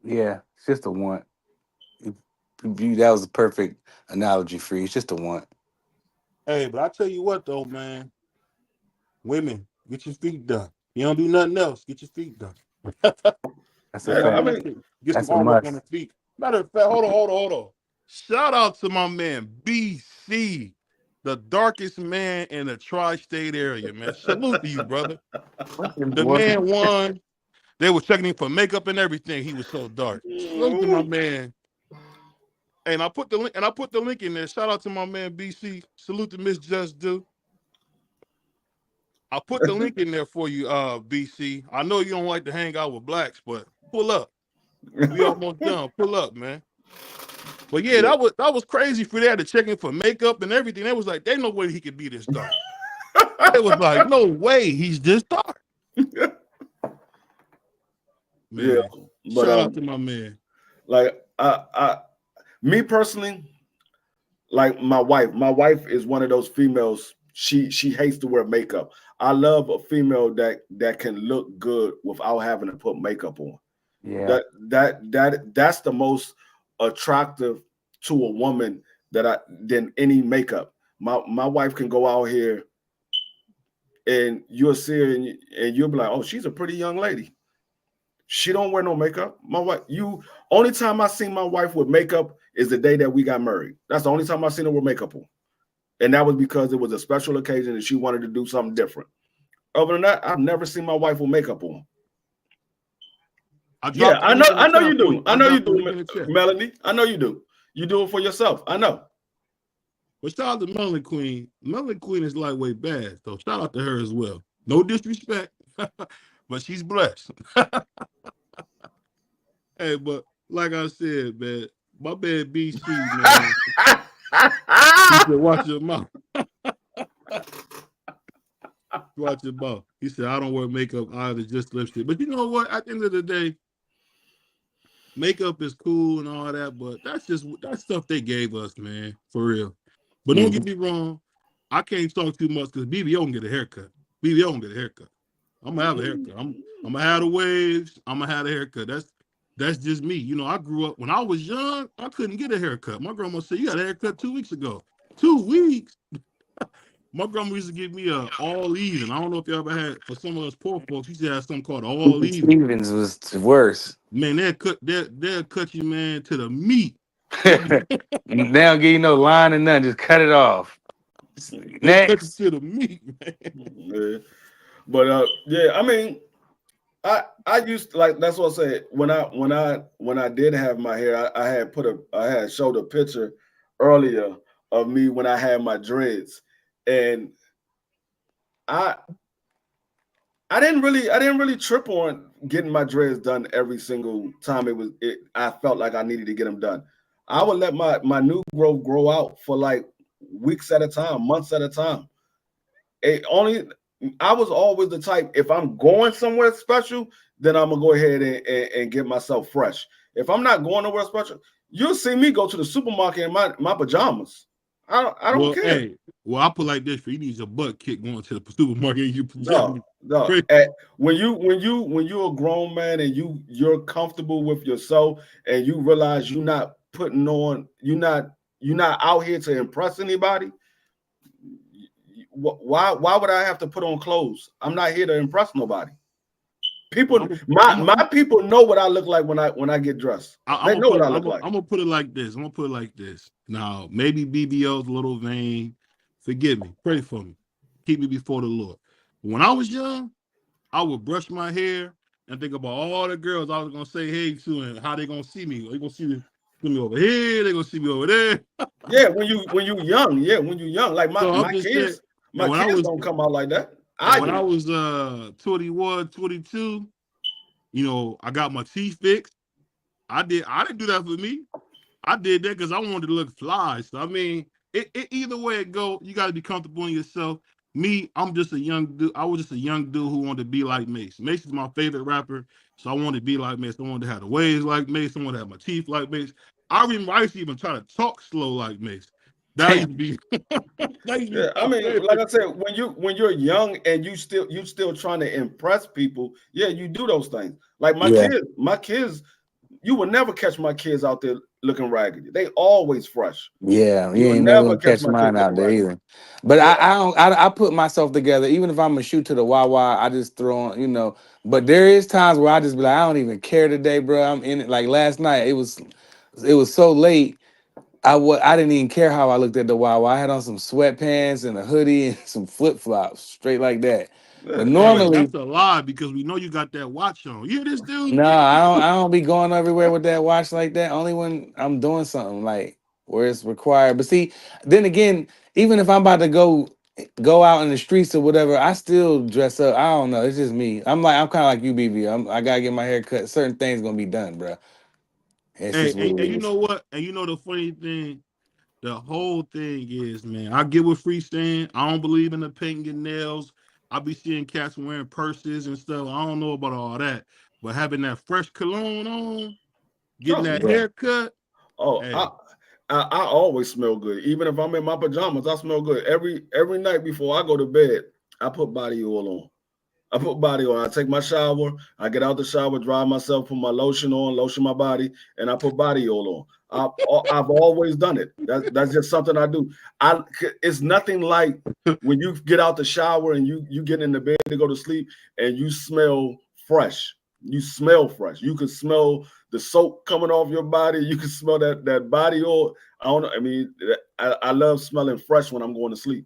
Yeah, it's just a want. That was a perfect analogy for you. It's just a want. Hey, but I tell you what though, man. Women, get your feet done. You don't do nothing else. Get your feet done. That's a fact. Get That's some a arm up must. on the feet. Matter of fact, hold on. Shout out to my man BC, the darkest man in the tri-state area, man. Salute to you, brother. The man won. They were checking him for makeup and everything. He was so dark. Salute to my man. And I put the link in there. Shout out to my man BC. Salute to Miss Just Do. I put the link in there for you, BC. I know you don't like to hang out with blacks, but pull up. We almost done. Pull up, man. But yeah, that was crazy for that to check him for makeup and everything. They was like, there's no way he could be this dark. It was like, no way, he's this dark. Man, yeah, but shout out to my man. Like me personally, like my wife is one of those females. She hates to wear makeup. I love a female that can look good without having to put makeup on. Yeah, that's the most attractive to a woman than any makeup. My wife can go out here and you'll see her and you'll be like, oh, she's a pretty young lady. She don't wear no makeup. My wife, only time I seen my wife with makeup is the day that we got married. That's the only time I seen her with makeup on. And that was because it was a special occasion and she wanted to do something different. Other than that, I've never seen my wife with makeup on. I know you do. I know you do, Melanie. I know you do. You do it for yourself. I know. But shout out to Melon Queen. Melon Queen is lightweight bad, so shout out to her as well. No disrespect, but she's blessed. Hey, but like I said, man, my man BC, man, he said, watch your mouth. Watch your mouth. He said, I don't wear makeup either, just lipstick. But you know what? At the end of the day, makeup is cool and all that, but that's stuff they gave us, man, for real. But don't get me wrong, I can't talk too much because BBO can get a haircut. BBO can get a haircut. I'm gonna have a haircut. I'm gonna have the waves. I'm gonna have a haircut. That's just me. You know, I grew up when I was young. I couldn't get a haircut. My grandma said, "You got a haircut 2 weeks ago." 2 weeks. My grandma used to give me a all even. I don't know if you ever had, for some of us poor folks, used to have something called all even. Stevens was worse. Man, they'll cut you, man, to the meat. They don't give you no line or nothing. Just cut it off. Next. To the meat, man. Yeah. But yeah, I mean, I used to, like, that's what I said. When I did have my hair, I had showed a picture earlier of me when I had my dreads, and I didn't really trip on getting my dreads done every single time I felt like I needed to get them done. I would let my new growth grow out for like weeks at a time, months at a time. I was always the type, if I'm going somewhere special, then I'm gonna go ahead and get myself fresh. If I'm not going nowhere special, you'll see me go to the supermarket in my pajamas. I don't care. Hey, well, I put like this: for you need your butt kicked going to the supermarket in your pajamas. No. When you're a grown man and you're comfortable with yourself and you realize you're not out here to impress anybody. Why would I have to put on clothes? I'm not here to impress nobody. People, my people know what I look like when I get dressed. They know what I look like. I'm gonna put it like this. Now, maybe BBO's a little vain. Forgive me. Pray for me. Keep me before the Lord. When I was young, I would brush my hair and think about all the girls I was gonna say hey to and how they gonna see me. They gonna see me over here. They gonna see me over there. Yeah, when you young. Yeah, when you young. Like my kids. My kids don't come out like that. When I was 21, 22, you know, I got my teeth fixed. I didn't do that for me. I did that because I wanted to look fly. So I mean, it either way it go, you got to be comfortable in yourself. Me, I'm just a young dude. I was just a young dude who wanted to be like Mace. Mace is my favorite rapper, so I wanted to be like Mace. I wanted to have the waves like Mace. I wanted to have my teeth like Mace. I remember I used to even try to talk slow like Mace. That used to be. Yeah, I mean, like I said, when you're young and you still trying to impress people, yeah, you do those things. Like my kids, you will never catch my kids out there looking raggedy. They always fresh. Yeah, you ain't never gonna catch mine out there either. But yeah. I put myself together. Even if I'm gonna shoot to the Wawa, I just throw on, you know. But there is times where I just be like, I don't even care today, bro. I'm in it. Like last night, it was so late. I didn't even care how I looked at the Wawa. I had on some sweatpants and a hoodie and some flip flops, straight like that. But normally that's a lie because we know you got that watch on. You hear this dude? No, I don't be going everywhere with that watch like that. Only when I'm doing something like where it's required. But see, then again, even if I'm about to go out in the streets or whatever, I still dress up. I don't know. It's just me. I'm kind of like you, BB. I gotta get my hair cut. Certain things gonna be done, bro. And you know what? And you know the funny thing, the whole thing is, man, I get with freestyle. I don't believe in the painting your nails. I be seeing cats wearing purses and stuff. I don't know about all that, but having that fresh cologne on, getting that haircut. Oh, hey. I always smell good. Even if I'm in my pajamas, I smell good. Every night before I go to bed, I put body oil on. I take my shower. I get out the shower, dry myself, put my lotion on, lotion my body, and I put body oil on. I've always done it. That's just something I do. It's nothing like when you get out the shower and you get in the bed to go to sleep and you smell fresh. You smell fresh. You can smell the soap coming off your body. You can smell that body oil. I don't know. I mean, I love smelling fresh when I'm going to sleep.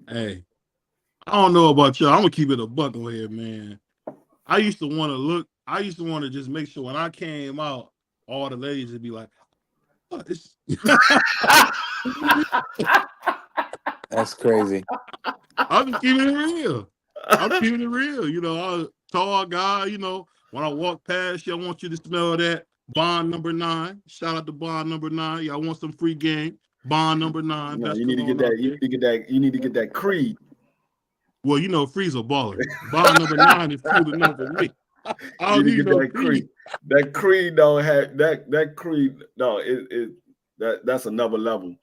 Hey. I don't know about y'all. I'm gonna keep it a buck over here, man. I used to want to just make sure when I came out, all the ladies would be like, It's, That's crazy. I'm just keeping it real. I'm keeping it real. You know, I'm a tall guy. You know, when I walk past you, I want you to smell that Bond number 9. Shout out to Bond number 9. Y'all want some free game? Bond number 9. No, Best you need to get cologne out that. You there. need to get that. You need to get that Creed. Well, you know, Free's a baller. Bond number 9 is cool enough for me. I You don't need to need get no that Creed. Creed. That Creed don't have that Creed. No, that's another level.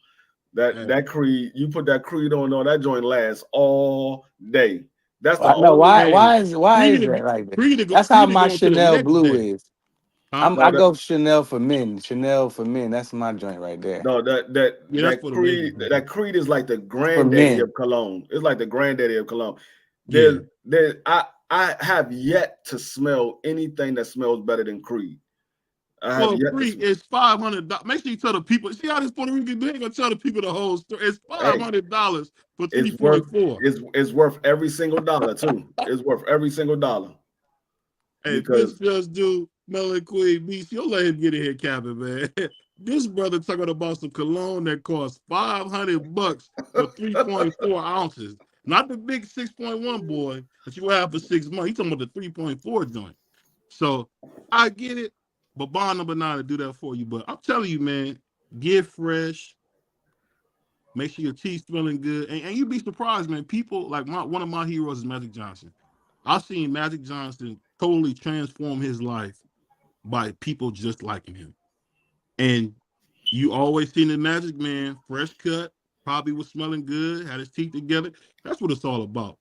That Creed, you put that Creed on, that joint lasts all day. That's the I know only. why. Hey, Why is Creed that like that? Creed to go That's how Creed to my go into the Chanel next blue day. is. Huh? No, I go Chanel for men. Chanel for men. That's my joint right there. No, Yeah, that's for the ladies. that Creed is like the For granddaddy men. of cologne. It's like the granddaddy of cologne. Yeah. I have yet to smell anything that smells better than Creed. I have Well, yet to Creed smell. is $500. Make sure you tell the people. See how this Puerto Rican they ain't gonna tell the people the whole story. It's $500 for It's worth 3.4. it's worth every single dollar too. It's worth every single dollar. Hey, Because this just do Melon Queen Beast. You'll let him get in here, Captain, man. This brother talking about some cologne that costs $500 for 3.4 ounces. Not the big 6.1 boy that you have for 6 months. He's talking about the 3.4 joint. So I get it, but Bond number 9 to do that for you. But I'm telling you, man, get fresh. Make sure your teeth smelling good, and you'd be surprised, man. People like one of my heroes is Magic Johnson. I've seen Magic Johnson totally transform his life by people just liking him. And you always seen the Magic Man, fresh cut, probably was smelling good, had his teeth together. That's what it's all about.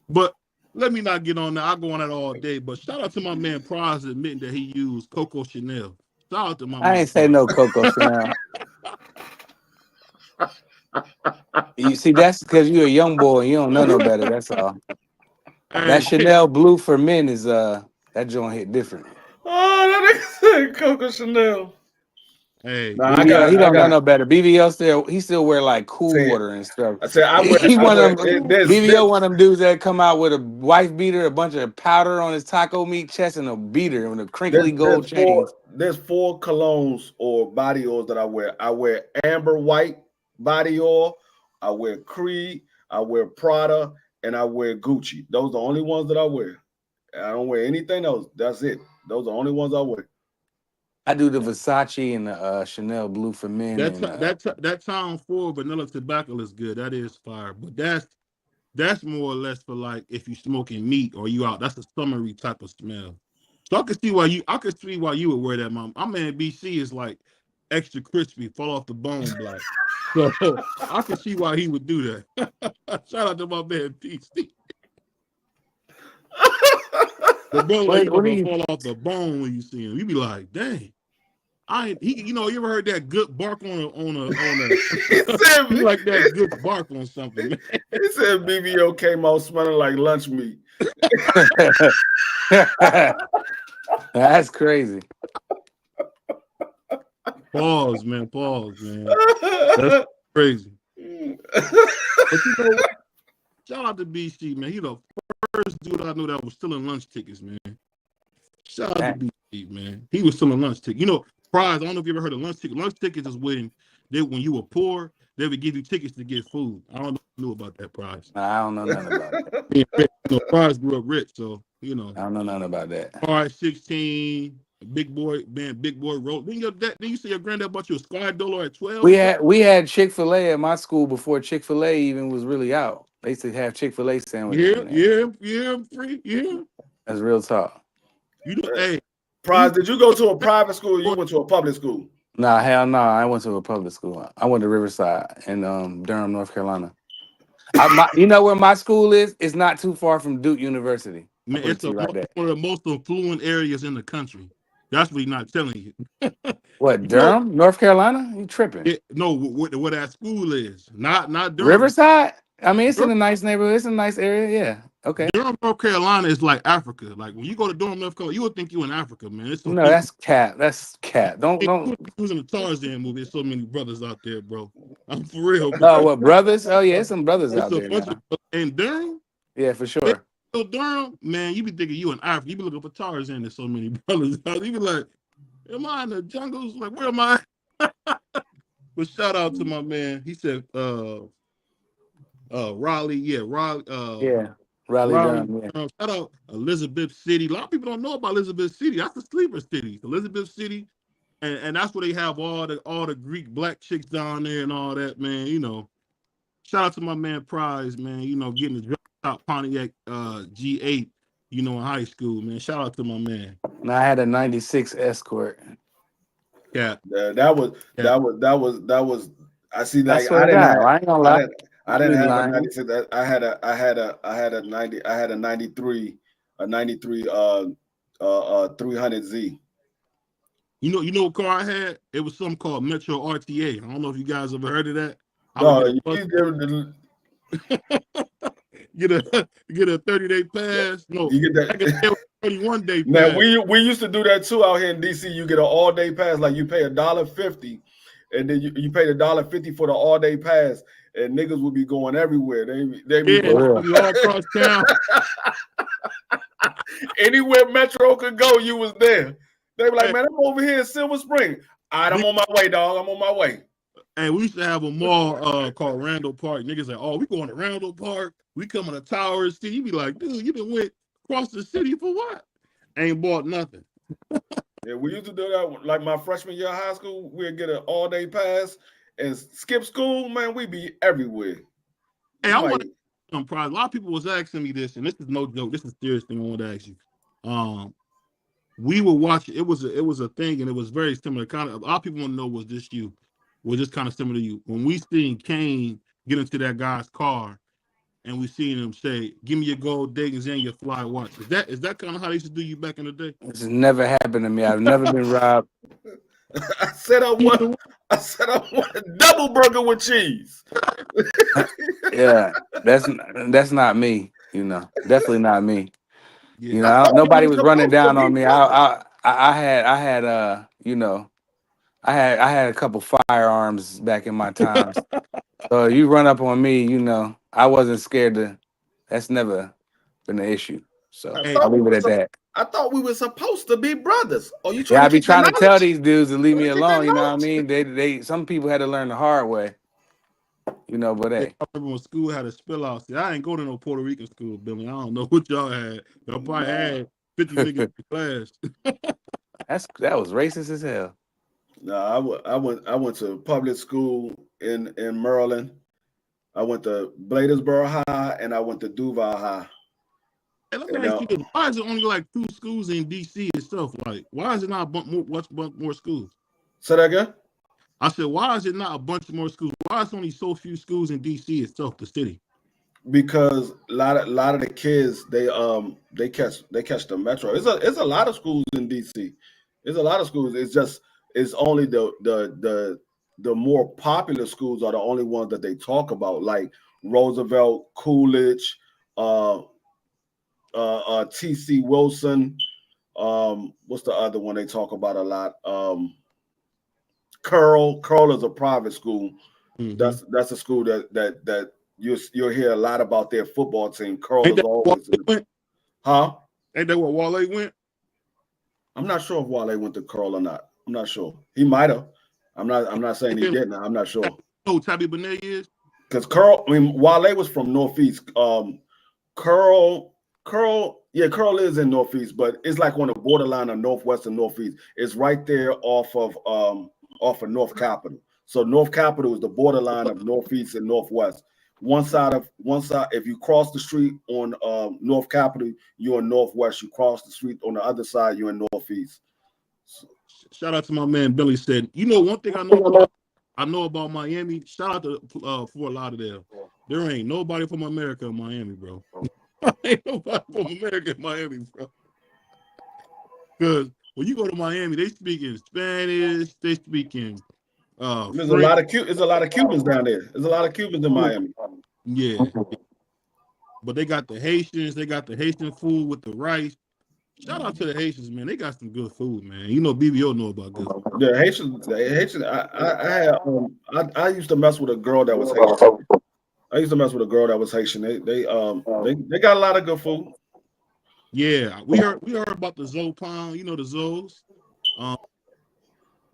But let me not get on that. I'll go on that all day. But shout out to my man Prize admitting that he used Coco Chanel. Shout out to my I man ain't say Prize. no Coco Chanel. You see, that's because you're a young boy and you don't know no better. That's all. Hey, That Chanel blue for men is that joint hit different. oh, that nigga said Coco Chanel. hey, Nah, BBL, he I don't know got. no better. BBL still wear like cool See, water and stuff. I said I He one wear of them. this. BBL one of them dudes that come out with a wife beater, a bunch of powder on his taco meat chest, and a beater with a crinkly gold chain. There's 4 colognes or body oils that I wear. I wear Amber White body oil. I wear Creed. I wear Prada, and I wear Gucci. Those are the only ones that I wear. I don't wear anything else. That's it. Those are the only ones I wear. I do the Versace and the Chanel blue for men. that Town 4 vanilla tobacco is good. That is fire. But that's more or less for like if you smoking meat or you out. That's a summery type of smell. So I could see why you would wear that, mom. My man BC is like extra crispy, fall off the bone black. So I could see why he would do that. Shout out to my man BC. The brother like gonna fall off the bone when you see him. You be like, dang. You ever heard that good bark on a he like that good bark on something, man. He said BBO came out smelling like lunch meat. That's crazy. Pause, man. That's crazy. But you know what? Shout out to BC, man. He the first dude I knew that was selling lunch tickets, man. Shout out to BC, man. He was selling lunch tickets. You know, Prize, I don't know if you ever heard of lunch tickets. Lunch tickets is when you were poor, they would give you tickets to get food. I don't know about that, Prize. I don't know nothing about that. Prize grew up rich, so I don't know nothing about that. R16, big boy wrote. Then you say your granddad bought you a Sky Dollar at 12. We had Chick-fil-A at my school before Chick-fil-A even was really out. They used to have Chick-fil-A sandwiches. Yeah, free, yeah. That's real talk. You know, hey, Prize, did you go to a private school or you went to a public school? Nah, hell no. I went to a public school. I went to Riverside in Durham, North Carolina. You know where my school is? It's not too far from Duke University. Man, it's one of the most affluent areas in the country. That's what he's not telling you. What, Durham, North Carolina? You tripping? No, where that school is. Not Durham. Riverside? I mean, it's in a nice neighborhood. It's a nice area. Yeah. Okay. Durham, North Carolina is like Africa. Like when you go to Durham, North Carolina, you would think you're in Africa, man. No, that's cat. That's cat. Don't. It was in the Tarzan movie. There's so many brothers out there, bro. I'm for real. Bro. Oh, what brothers? Oh yeah, some brothers out there now. And Durham? Yeah, for sure. So Durham, man, you be thinking you in Africa. You be looking for Tarzan. There's so many brothers out. You be like, am I in the jungles? Like, where am I? But shout out to my man. He said, Raleigh, yeah, Raleigh, Yeah, Raleigh Raleigh. Durham. Yeah. Shout out Elizabeth City. A lot of people don't know about Elizabeth City. That's the sleeper city, Elizabeth City, and that's where they have all the Greek black chicks down there and all that, man. You know, shout out to my man Prize, man. You know, getting the top Pontiac G8, you know, in high school, man. Shout out to my man. Now I had a '96 Escort. Yeah, That was. I see. I Like swear to God, I ain't gonna lie. I didn't have a lying. 96. I had a 90. I had a 93. A 93. 300Z. you know what car I had? It was something called Metro RTA. I don't know if you guys ever heard of that. No, Get a 30-day pass. No, you get I get a 31-day pass. Now we used to do that too out here in DC. You get an all-day pass, like you pay $1.50, and then you pay $1.50 for the all-day pass, and niggas would be going everywhere. They be all across town. Anywhere Metro could go, you was there. They be like, man, I'm over here in Silver Spring. All right, I'm on my way, dog. I'm on my way. And we used to have a mall called Randall Park. Niggas like, oh, we going to Randall Park. We coming to Towers. You be like, dude, you been went across the city for what? Ain't bought nothing. Yeah, we used to do that. Like my freshman year of high school, we'd get an all-day pass and skip school. Man, we be everywhere. Hey, I want to surprise. A lot of people was asking me this, and this is no joke. This is a serious thing I want to ask you. We were watching. It was a thing, and it was very similar. Kind of. A lot of people want to know, was this you? Was this kind of similar to you? When we seen Kane get into that guy's car, and we seen him say, "Give me your gold diggers and your fly watch." Is that kind of how they used to do you back in the day? This has never happened to me. I've never been robbed. I said I want a double burger with cheese. Yeah, that's not me. You know, definitely not me. Yeah. You know, nobody was running down on me. I had you know, I had a couple firearms back in my times. So you run up on me, you know, I wasn't scared to. That's never been an issue. So I'll leave it at that. I thought we were supposed to be brothers. Oh, you Yeah, I be trying to tell knowledge? these dudes to leave me Keep that alone. You know what I knowledge. mean? They some people had to learn the hard way. You know, but hey, I remember when school had a spill out. See, I ain't go to no Puerto Rican school, Billy. I don't know what y'all had. Y'all probably had 50 niggas in the class. that was racist as hell. No, I went to public school in Maryland. I went to Bladensboro High and I went to Duval High. Hey, let me ask you this. Why is it only like 2 schools in DC itself? Like, why is it not much more schools? Say that again? I said, why is it not a bunch more schools? Why is only so few schools in DC itself, the city? Because a lot of the kids they catch the metro. It's a lot of schools in DC. There's a lot of schools. It's only the more popular schools are the only ones that they talk about, like Roosevelt, Coolidge, T.C. Wilson. What's the other one they talk about a lot? Curl is a private school. Mm-hmm. That's a school that you'll hear a lot about their football team. Curl is always huh? Ain't that where Wale went? I'm not sure if Wale went to Curl or not. I'm not sure. He might have. I'm not saying he didn't. I'm not sure. Oh, Tabby Benet is? Because Wale was from Northeast. Curl is in Northeast, but it's like on the borderline of Northwest and Northeast. It's right there off of North Capitol. So North Capitol is the borderline of Northeast and Northwest. One side, if you cross the street on North Capitol, you're in Northwest. You cross the street on the other side, you're in Northeast. Shout out to my man Billy said, you know, one thing I know about Miami. Shout out to Fort Lauderdale. There ain't nobody from America in Miami, bro. Ain't nobody from America in Miami, bro. Because when you go to Miami, they speak in Spanish. They speak in there's a lot of Cubans down there. There's a lot of Cubans in Miami. Yeah. But they got the Haitians. They got the Haitian food with the rice. Shout out to the Haitians, man. They got some good food, man. You know, BBO know about good food. The Haitians. I used to mess with a girl that was Haitian. They got a lot of good food. Yeah, we heard about the Zoe Pound. You know the Zoes.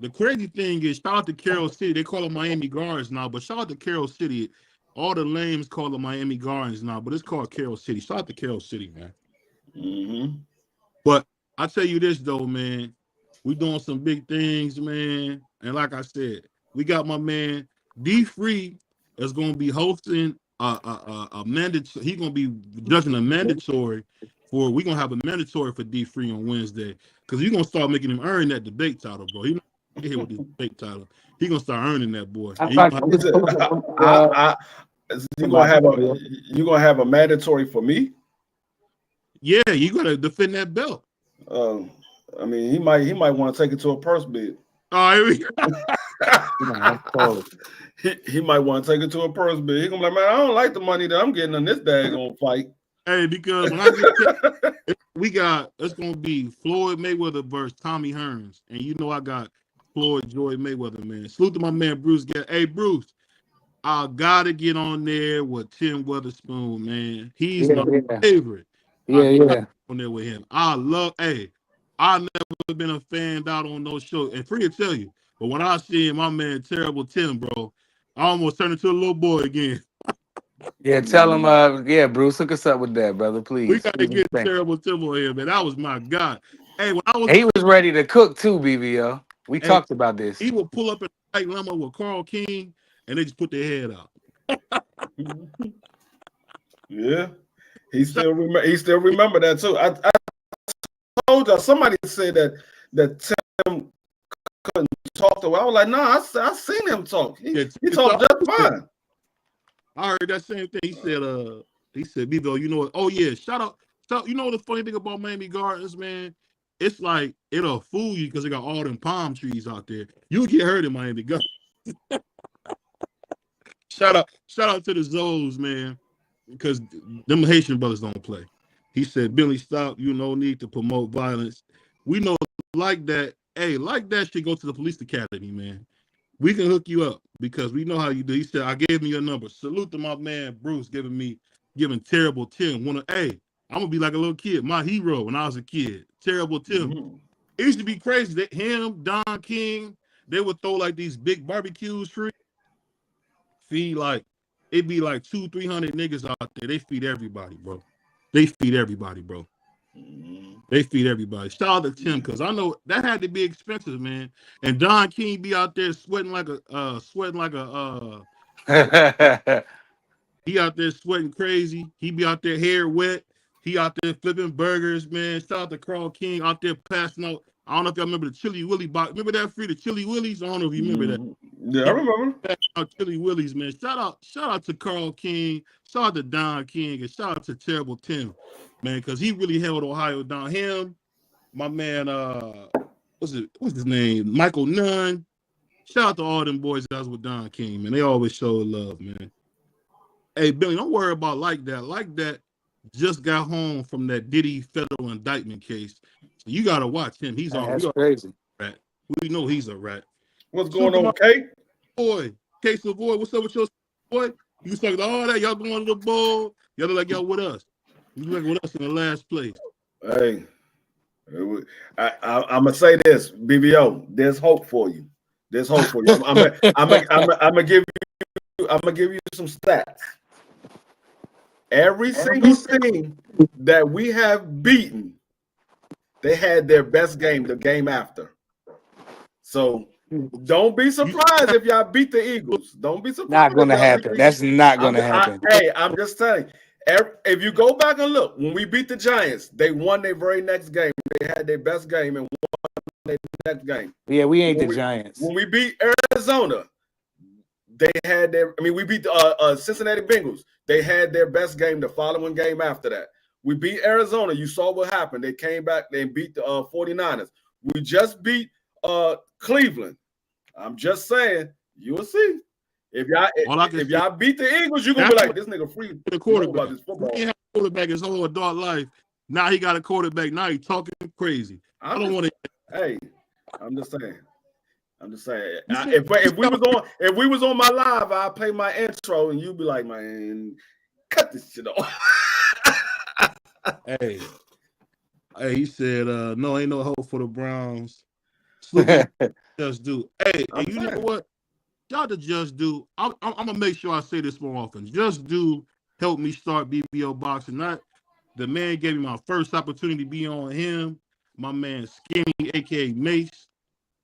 the crazy thing is, shout out to Carroll City. They call it Miami Gardens now, but shout out to Carroll City. All the lames call it Miami Gardens now, but it's called Carroll City. Shout out to Carroll City, man. Mm-hmm. But I tell you this though, man, we doing some big things, man. And like I said, we got my man D Free is gonna be hosting a mandatory. He's gonna be judging a mandatory for. We're gonna have a mandatory for D Free on Wednesday because you're gonna start making him earn that debate title, bro. He not here with this debate title. He gonna start earning that, boy. I And thought You gonna have a mandatory for me? yeah, you gotta defend that belt. I mean, he might want to take it to a purse bid. Oh, here we go. He might want to take it to a purse bid. He gonna be like, man, I don't like the money that I'm getting on this daggone fight. Hey, because when I get it's gonna be Floyd Mayweather versus Tommy Hearns, and you know I got Floyd Joy Mayweather, man. Salute to my man Bruce. Hey, Bruce, I gotta get on there with Tim Weatherspoon, man. He's my favorite. Yeah. On there with him. I've never been a fan out on those shows, and free to tell you, but when I see my man Terrible Tim, bro, I almost turned into a little boy again. Yeah, tell him, Bruce, hook us up with that, brother, please. We gotta get Terrible Tim on here, man. That was my God. Hey, when he was ready to cook too, BBO. We talked about this. He would pull up in a white limo with Carl King, and they just put their head out. Yeah, he still remember that too. I told you, somebody said that Tim couldn't talk to. I was like, no, I seen him talk. He talked just fine. I heard that same thing. He said, Bevo, you know what? Oh yeah, shout out. You know the funny thing about Miami Gardens, man? It's like it'll fool you because they got all them palm trees out there. You'll get hurt in Miami Gardens. Shout out to the Zoes, man, because them Haitian brothers don't play. He said, Billy, stop. You no need to promote violence. We know like that. Hey, like that should go to the police academy, man. We can hook you up because we know how you do. He said, I gave me your number. Salute to my man Bruce giving Terrible Tim. Hey, I'm gonna be like a little kid, my hero when I was a kid. Terrible Tim. Mm-hmm. It used to be crazy that him, Don King, they would throw like these big barbecues free. Feed like it'd be like 200-300 niggas out there. They feed everybody, bro. They feed everybody, bro. They feed everybody. Shout out to Tim, because I know that had to be expensive, man. And Don King be out there sweating like a he out there sweating crazy. He be out there hair wet. He out there flipping burgers, man. Shout out to Carl King out there passing out. I don't know if y'all remember the Chili Willy box. Remember that free, the Chili Willies? I don't know if you remember that. Yeah, I remember. Chili Willies, man. Shout out to Carl King. Shout out to Don King, and shout out to Terrible Tim, man, because he really held Ohio down. Him, my man, what's his name? Michael Nunn. Shout out to all them boys that was with Don King, man. They always show love, man. Hey, Billy, don't worry about like that. Like that just got home from that Diddy federal indictment case. So you gotta watch him. He's crazy. Rat. We know he's a rat. What's going on, Kate? Boy, Case of Boy, what's up with your boy? You talking all that? Y'all going to the bowl? Y'all look like y'all with us. You look with us in the last place. Hey, I'm gonna say this, BBO. There's hope for you. There's hope for you. I'm gonna give you some stats. Every single team that we have beaten, they had their best game the game after. So don't be surprised if y'all beat the Eagles. Don't be surprised. Not gonna happen. That's not gonna happen. I'm just telling you. If you go back and look, when we beat the Giants, they won their very next game. They had their best game and won their next game. Yeah, we ain't the Giants. When we beat Arizona, they had we beat the Cincinnati Bengals. They had their best game the following game after that. We beat Arizona. You saw what happened. They came back. They beat the 49ers. We just beat Cleveland. I'm just saying, you will see. If y'all beat the Eagles, you're gonna be like, this nigga free the quarterback. About this football. He had a quarterback his whole adult life. Now he got a quarterback. Now he talking crazy. I don't want to. Hey, I'm just saying. If we was on my live, I'd play my intro and you'd be like, man, cut this shit off. Hey, he said, no, ain't no hope for the Browns. Salute to Just Do. Hey, I'm and you know saying. what? Shout out to Just Do. I'm gonna make sure I say this more often. Just Do helped me start BBO boxing. Not the man gave me my first opportunity to be on him. My man Skinny, aka Mace.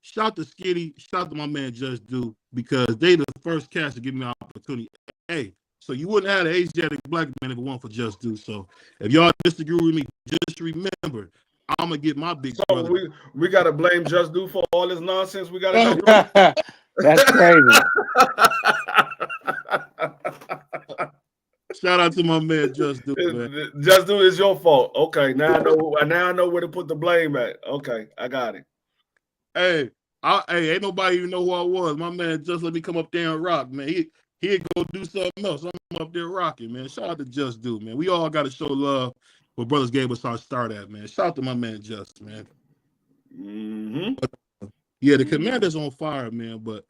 Shout to Skinny. Shout to my man Just Do because they the first cast to give me an opportunity. Hey, so you wouldn't have the Asiatic black man if it weren't for Just Do. So if y'all disagree with me, just remember I'm gonna get my big So brother. we gotta blame Just Do for all this nonsense we gotta go through. That's crazy. Shout out to my man Just Do, man. Just Do is your fault. Okay, now I know. Now I know where to put the blame at. Okay, I got it. Hey, hey, ain't nobody even know who I was. My man just let me come up there and rock, man. He'd go do something else. I'm up there rocking, man. Shout out to Just Do, man. We all got to show love where brothers gave us our start at, man. Shout out to my man Just, man. Mm-hmm. Yeah, the commander's on fire, man. But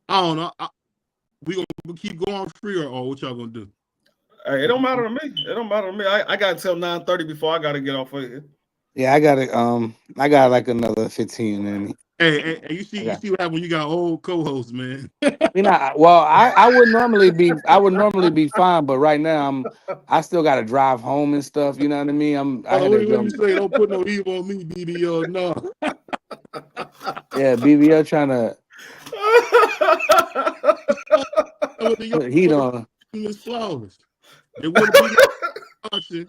I don't know. We gonna keep going free or what y'all gonna do? Hey, it don't matter to me. It don't matter to me. I got until 9:30 before I gotta get off of here. Yeah, I got like another 15 in me. Hey, you see what happens when you got old co-hosts, man. Well, I would normally be fine, but right now I still got to drive home and stuff. You know what I mean? Let me say, don't put no evil on me, BBO. No. Yeah, BBO trying to put heat on. Miss Flowers. There wouldn't be no boxing.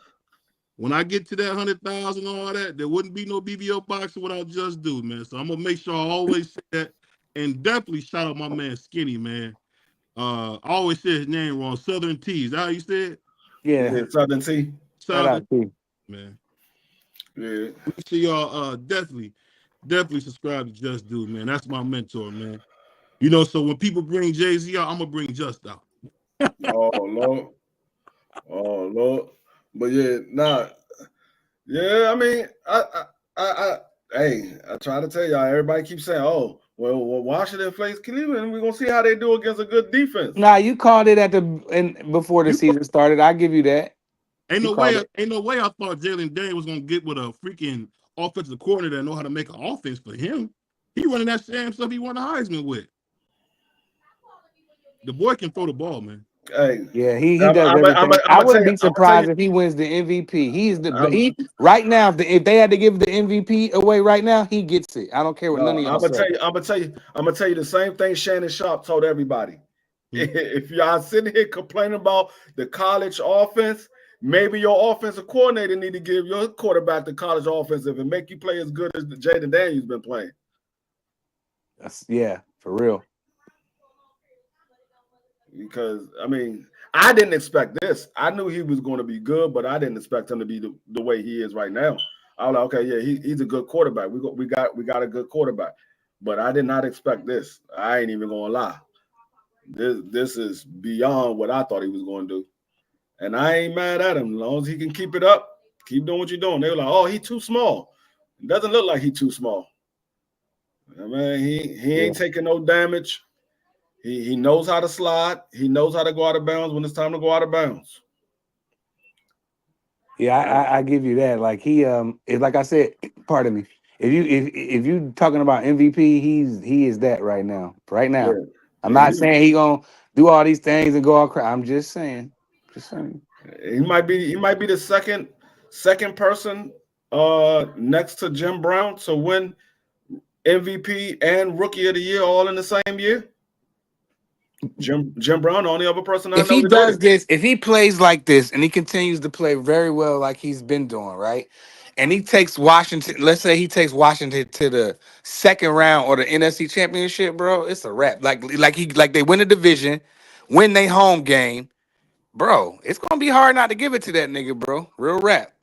When I get to that 100,000 and all that, there wouldn't be no BBO boxing without Just Do, man. So I'm gonna make sure I always say that, and definitely shout out my man Skinny, man. I always say his name wrong. Southern T. Is that how you said? Yeah, Southern T. Southern T, man. Yeah. Make sure y'all definitely subscribe to Just Do, man. That's my mentor, man. You know, so when people bring Jay-Z out, I'm gonna bring Just out. Oh Lord. But yeah, yeah. I mean, I try to tell y'all. Everybody keeps saying, "Oh, well, Washington plays Cleveland. We're gonna see how they do against a good defense." Nah, you called it before the season started. I give you that. Ain't no way I thought Jalen Daniels was gonna get with a freaking offensive coordinator that know how to make an offense for him. He running that same stuff he won the Heisman with. The boy can throw the ball, man. Hey, yeah, he does everything. I wouldn't be surprised if he wins the MVP. He right now. If they had to give the MVP away right now, he gets it. I don't care what none of y'all say. I'm gonna tell you the same thing Shannon Sharp told everybody. If y'all sitting here complaining about the college offense, maybe your offensive coordinator need to give your quarterback the college offense if it make you play as good as Jaden Daniels been playing. Yeah, for real. Because I mean, I didn't expect this. I knew he was going to be good, but I didn't expect him to be the way he is right now. I was like, okay, yeah, he's a good quarterback. We got a good quarterback, but I did not expect this. I ain't even gonna lie. This is beyond what I thought he was going to do, and I ain't mad at him as long as he can keep it up. Keep doing what you're doing. They were like, oh, he's too small. It doesn't look like he's too small. I mean, he ain't taking no damage. He knows how to slide. He knows how to go out of bounds when it's time to go out of bounds. Yeah, I give you that. Like he like I said, pardon me. If you talking about MVP, he is that right now. Right now. Yeah. I'm not saying he gonna do all these things and go all crap. I'm just saying. He might be the second person next to Jim Brown to win MVP and Rookie of the Year all in the same year. Jim Brown, the only other person I know. If he does this, if he plays like this and he continues to play very well like he's been doing, right? And he takes Washington, let's say he takes Washington to the second round or the NFC Championship, bro, it's a wrap. Like they win the division, win their home game, bro. It's gonna be hard not to give it to that nigga, bro. Real rap.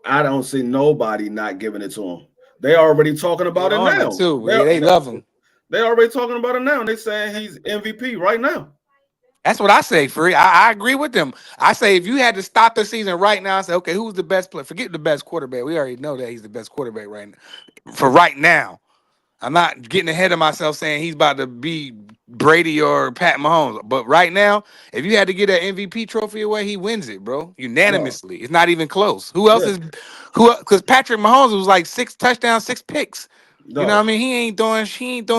I don't see nobody not giving it to him. They already talking about it now. Too. They love him. They already talking about it now. And they saying he's MVP right now. That's what I say, Free. I agree with them. I say if you had to stop the season right now, I say, okay, who's the best player? Forget the best quarterback. We already know that he's the best quarterback right now. For right now. I'm not getting ahead of myself saying he's about to be Brady or Pat Mahomes. But right now, if you had to get that MVP trophy away, he wins it, bro. Unanimously. It's not even close. Who else is – because Patrick Mahomes was like 6 touchdowns, 6 picks. You know what I No, mean? He ain't the doing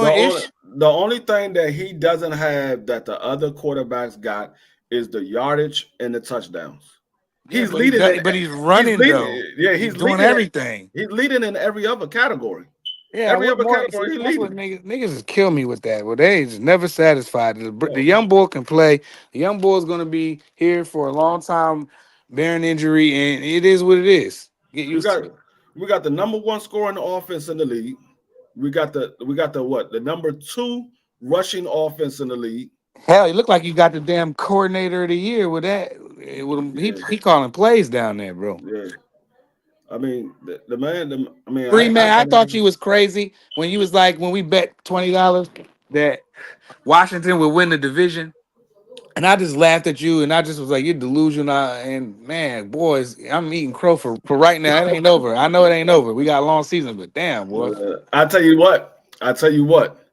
only ish. the only thing that he doesn't have that the other quarterbacks got is the yardage and the touchdowns. Yeah, He's leading in but he's running though. yeah, He's doing everything. he's leading in every other category. Yeah, Every what other more? See, category he's that's what leading. niggas just kill me with that. Well, they just never satisfied. The So young boy can play. The young boy is gonna be here for a long time, bearing injury, and it is what it is. Get we used got to it. we got the number one scoring offense in the league. We got the what? The number two rushing offense in the league. Hell, you look like you got the damn coordinator of the year with that. With him, Yeah, he calling plays down there, bro. yeah. I mean, the man. I mean, Free I man, I gotta thought you was crazy when you was like when we bet $20 that Washington would win the division. And I just laughed at you, and I just was like, "You're delusional." And man, boys, I'm eating crow for right now. It ain't over. I know it ain't over. We got a long season, but damn, boy, I tell you what. I tell you what.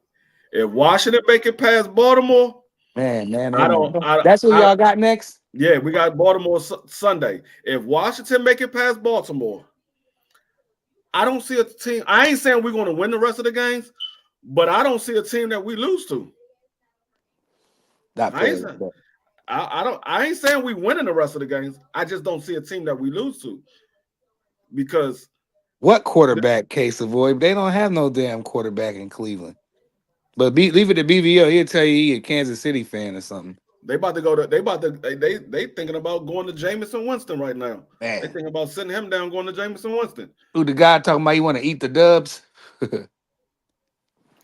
If Washington make it past Baltimore, man, I don't. that's who y'all got next. Yeah, we got Baltimore Sunday. If Washington make it past Baltimore, I don't see a team. I ain't saying we're going to win the rest of the games, but I don't see a team that we lose to. Not I ain't playing. saying, I don't. I ain't saying we winning the rest of the games. I just don't see a team that we lose to because What quarterback case avoid? They don't have no damn quarterback in Cleveland. But leave it to BVO. He'll tell you he a Kansas City fan or something. they about to go to. They about to. They thinking about going to Jameson Winston right now. They Man, thinking about sitting him down, going to Jameson Winston. who the guy talking about? You want to eat the dubs?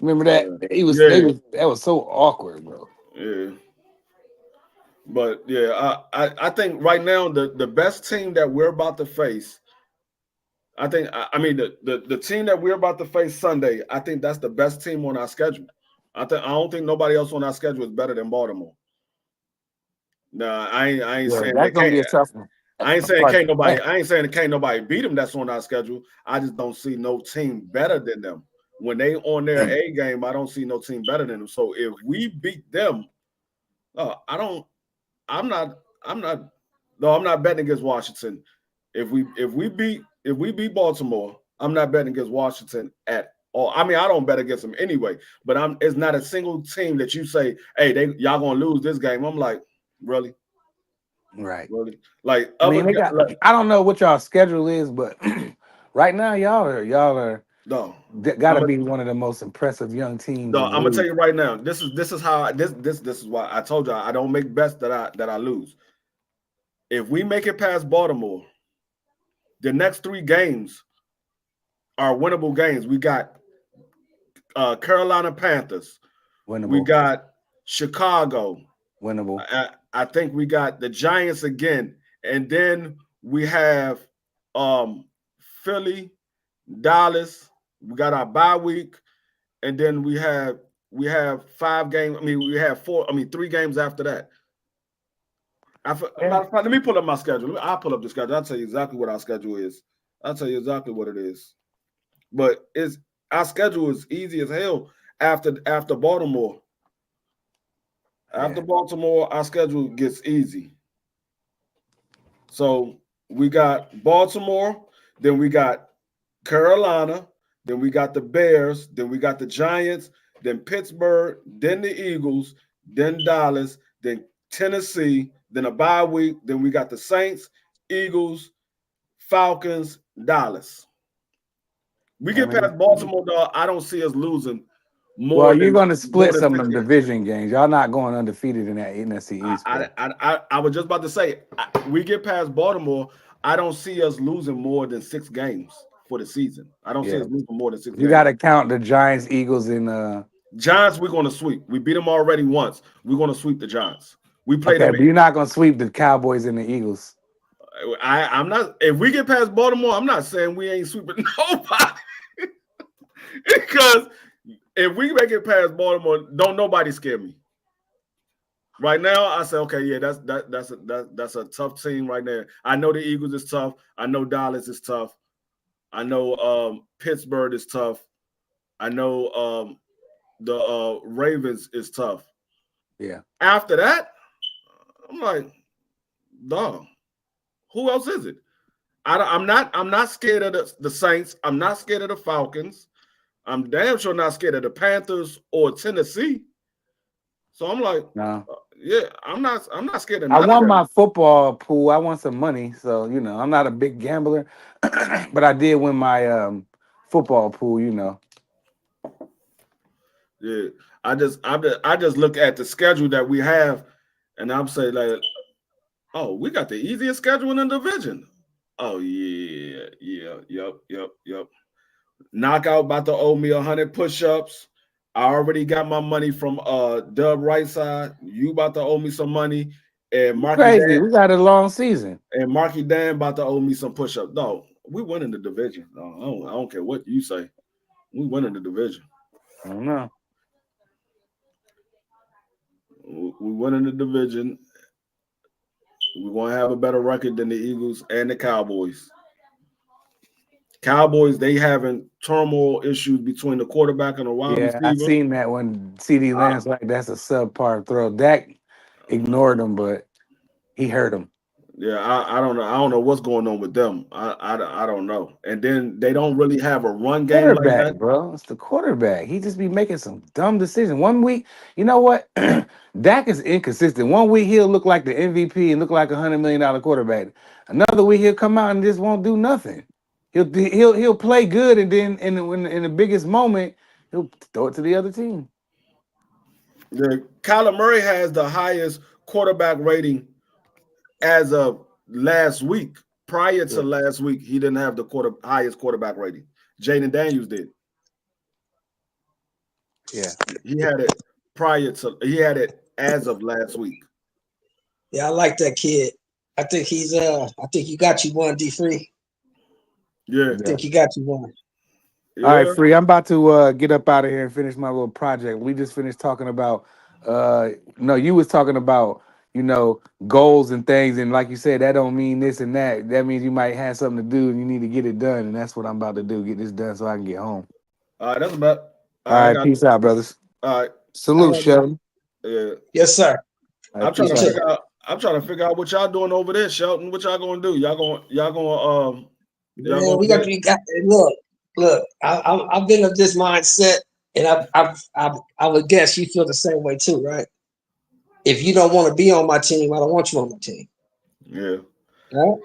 Remember that? He was. They Yeah, was. That was so awkward, bro. yeah. But yeah, I think right now the best team that we're about to face. I mean the team that we're about to face Sunday. I think that's the best team on our schedule. I don't think nobody else on our schedule is better than Baltimore. Nah, I ain't Yeah, saying they that's gonna can't. be a tough one. I ain't saying Pardon can't nobody. me. I ain't saying it can't nobody beat them. That's on our schedule. I just don't see no team better than them. When they on their A game, I don't see no team better than them. So if we beat them, I don't. I'm not. I'm not. No, I'm not betting against Washington. If we beat Baltimore, I'm not betting against Washington at all. I mean, I don't bet against them anyway. But it's not a single team that you say, hey, y'all gonna lose this game. I'm like, really, Right. really, like I other mean, they got. like I don't know what y'all schedule is, but right now y'all are no. got I'm to a, be one of the most impressive young teams no, in the I'm gonna tell league. you right now. This is how this is why I told you I don't make bets that I lose. If we make it past Baltimore, the next 3 games are winnable games. We got Carolina Panthers. We Winnable, got Chicago. winnable. I think we got the Giants again, and then we have Philly, Dallas. We got our bye week, and then we have 5 games. I mean, we have 3 games after that. Yeah. Let me pull up my schedule. I'll pull up the schedule. I'll tell you exactly what our schedule is. I'll tell you exactly what it is. But our schedule is easy as hell after Baltimore. After Yeah. Baltimore, our schedule gets easy. So we got Baltimore, then we got Carolina, then we got the Bears, then we got the Giants, then Pittsburgh, then the Eagles, then Dallas, then Tennessee, then a bye week, then we got the Saints, Eagles, Falcons, Dallas. We I get mean, past Baltimore, though. I don't see us losing well, more you're than going to split some of 6 them games. division games. Y'all not going undefeated in that NFC East, bro. I was just about to say, we get past Baltimore. I don't see us losing more than 6 games for the season. I don't see Yeah. us losing more than 6 You games. got to count the Giants, Eagles, and Giants, we're going to sweep. We beat them already once. We're going to sweep the Giants. We play okay, them. but you're not going to sweep the Cowboys and the Eagles. I'm not. If we get past Baltimore, I'm not saying we ain't sweeping nobody. Because if we make it past Baltimore, don't nobody scare me. Right now, I say, okay, yeah, that's a tough team right there. I know the Eagles is tough. I know Dallas is tough. I know Pittsburgh is tough. I know the Ravens is tough. Yeah. After that, I'm like, dog, who else is it? I'm not scared of the Saints. I'm not scared of the Falcons. I'm damn sure not scared of the Panthers or Tennessee. So I'm like, No. yeah, I'm not scared of I none of won them. my football pool. I won some money, so I'm not a big gambler, but I did win my football pool. Yeah, I just look at the schedule that we have, and I'm saying like, oh, we got the easiest schedule in the division. Oh yeah, yep. Knockout about to owe me 100 push-ups. I already got my money from Dub Right Side. You about to owe me some money, and Crazy. We got a long season. Marky Dan about to owe me some push-ups. No, we winning the division. No, I don't care what you say. We winning the division. I don't know. We winning the division. We're gonna have a better record than the Eagles and the Cowboys. Cowboys, they having turmoil issues between the quarterback and the wide Yeah, I receiver. seen that when CD Lamb's like that's a subpar throw. Dak ignored him, but he hurt him. Yeah, I don't know. I don't know what's going on with them. I don't know. And then they don't really have a run game like Quarterback, that. bro. It's the quarterback. He just be making some dumb decisions. One week, you know what? Dak is inconsistent. One week he'll look like the MVP and look like $100 million quarterback. Another week he'll come out and just won't do nothing. He'll play good, and then in the biggest moment he'll throw it to the other team. Kyler Murray has the highest quarterback rating as of last week. Prior to last week, he didn't have the highest quarterback rating. Jaden Daniels did. Yeah, he had it he had it as of last week. Yeah, I like that kid. I think he got you one, D3. Yeah. I think he got you one. Yeah. All right, Free. I'm about to get up out of here and finish my little project. We just finished talking about no, you was talking about goals and things, and like you said, that don't mean this and that. That means you might have something to do and you need to get it done, and that's what I'm about to do. Get this done so I can get home. All right, that's about. All right, peace out, brothers. All right, salute, Shelton. Yeah. Yes, sir. Right, I'm trying to figure out what y'all doing over there, Shelton. What y'all gonna do? Y'all gonna Man, we got look. I've been of this mindset, and I would guess you feel the same way too, right? If you don't want to be on my team, I don't want you on my team. Yeah. Right?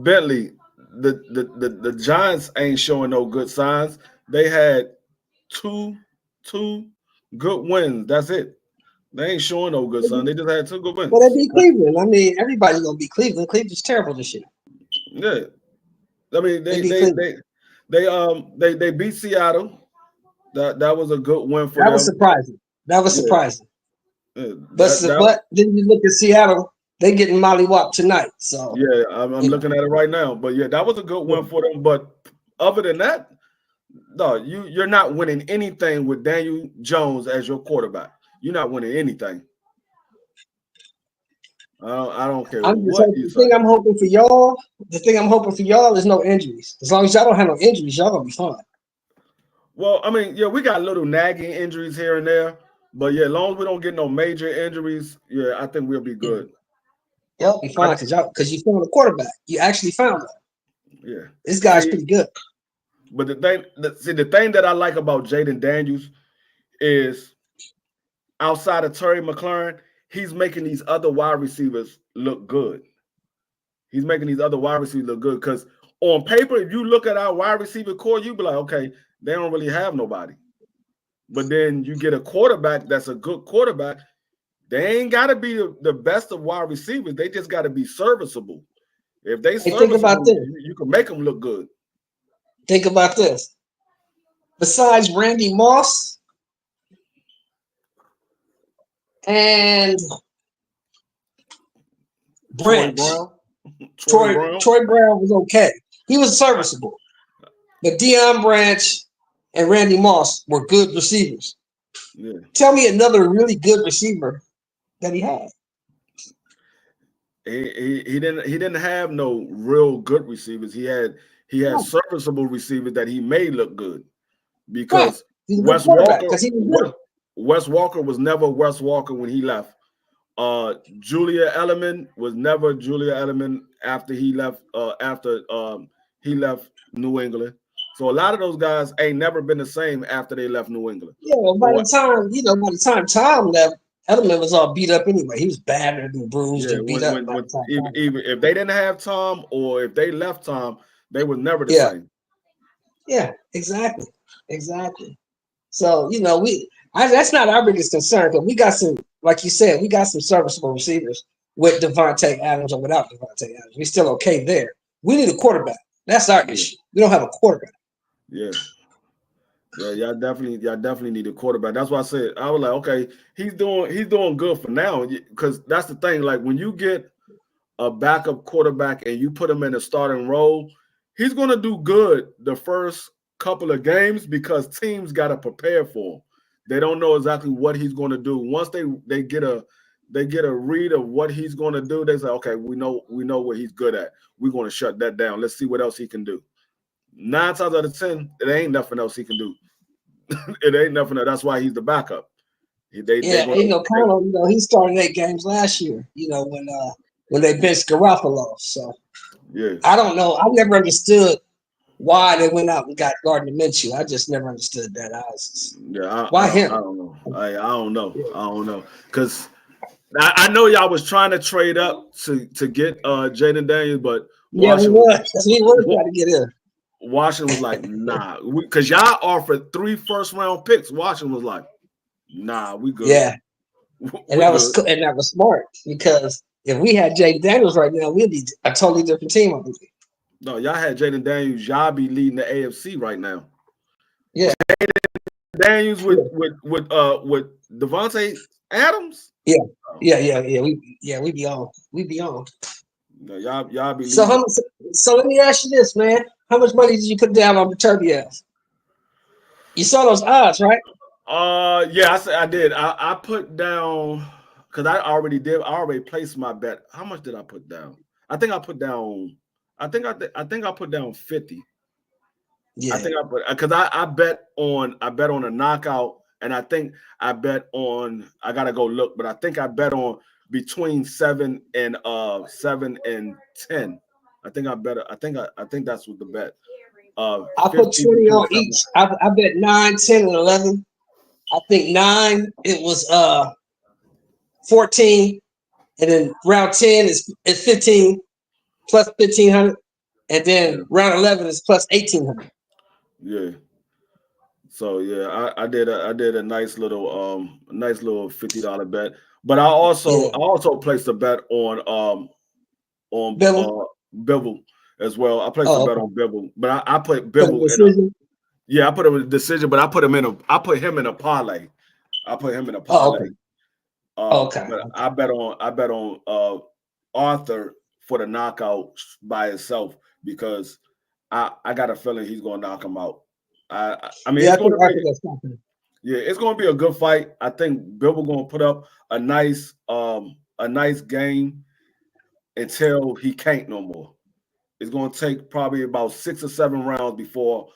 Bentley, the Giants ain't showing no good signs. They had two good wins. That's it. They ain't showing no good signs. They just had 2 good wins. Well, they beat Cleveland. I mean, everybody's gonna beat Cleveland. Cleveland's terrible this year. Yeah. I mean, they beat Seattle. That was a good win for them. That was surprising. Yeah, but then you look at Seattle, they getting mollywopped tonight. So yeah, I'm looking at it right now. But yeah, that was a good win for them. But other than that, no, you're not winning anything with Daniel Jones as your quarterback. You're not winning anything. I don't care what you say. The thing I'm hoping for y'all is no injuries. As long as y'all don't have no injuries, y'all gonna be fine. Well, I mean, yeah, we got little nagging injuries here and there. But yeah, as long as we don't get no major injuries, yeah, I think we'll be good. Y'all be fine because you found a quarterback. You actually found one. Yeah, this guy's pretty good. But the thing that I like about Jaden Daniels is outside of Terry McLaurin, he's making these other wide receivers look good. Because on paper, if you look at our wide receiver core, you be like, okay, they don't really have nobody. But then you get a quarterback that's a good quarterback. They ain't got to be the best of wide receivers. They just got to be serviceable. If they serviceable, think about this. You can make them look good. Think about this. Besides Randy Moss and Branch, Troy Brown was okay. He was serviceable. But Deion Branch and Randy Moss were good receivers. Yeah. Tell me another really good receiver that he had. He didn't have no real good receivers. He had serviceable receivers that he made look good. Because Wes Walker was never Wes Walker when he left. Julian Edelman was never Julian Edelman after he left. After he left New England. So a lot of those guys ain't never been the same after they left New England. Yeah, well, by the time Tom left, Edelman was all beat up anyway. He was battered and bruised and beat up. Even if they didn't have Tom or if they left Tom, they were never the same. Yeah, exactly. So that's not our biggest concern because we got some, like you said, we got some serviceable receivers with Devontae Adams or without Devontae Adams. We're still okay there. We need a quarterback. That's our issue. We don't have a quarterback. Yeah, y'all definitely need a quarterback. That's why I said I was like, okay, he's doing good for now because that's the thing. Like when you get a backup quarterback and you put him in a starting role, he's gonna do good the first couple of games because teams got to prepare for him. They don't know exactly what he's going to do. Once they get a read of what he's going to do, they say, okay, we know what he's good at. We're going to shut that down. Let's see what else he can do. 9 times out of 10, it ain't nothing else he can do. It ain't nothing else. That's why he's the backup. He started 8 games last year, when they benched Garoppolo. So yeah, I don't know. I never understood why they went out and got Gardner Minshew. I just never understood that. Why him? I don't know. I don't know. Because I know y'all was trying to trade up to get Jaden Daniels, but Washington was trying to get in. Washington was like, nah, because y'all offered 3 first-round picks. Washington was like, nah, we good. Yeah, and that was smart because if we had Jaden Daniels right now, we'd be a totally different team. I believe. No, y'all had Jaden Daniels. Y'all be leading the AFC right now. Yeah, Jaden Daniels with Devontae Adams. Yeah. We be on. No, y'all be. So let me ask you this, man. How much money did you put down on Viterbios? You saw those odds, right? Yeah, I did. I put down because I already placed my bet. How much did I put down? I think I put down 50. Yeah. I think because I bet on a knockout, and I think I bet on. I gotta go look, but I think I bet on between 7 and 10. I think that's what the bet. I put 20 on each. I bet 9, 10, and 11. I think 9 it was 14, and then round 10 is 15 plus 1,500, and then round 11 is plus 1,800. Yeah. So yeah, I did a nice little $50 bet, but I also placed a bet on Bibble as well. I placed a bet on Bibble, but I put Bibble in I put him in a decision, but I put him in a parlay. Okay. But I bet on Arthur for the knockout by itself because I got a feeling he's gonna knock him out. It's gonna be a good fight. I think Bibble gonna put up a nice game until he can't no more. It's gonna take probably about 6 or 7 rounds before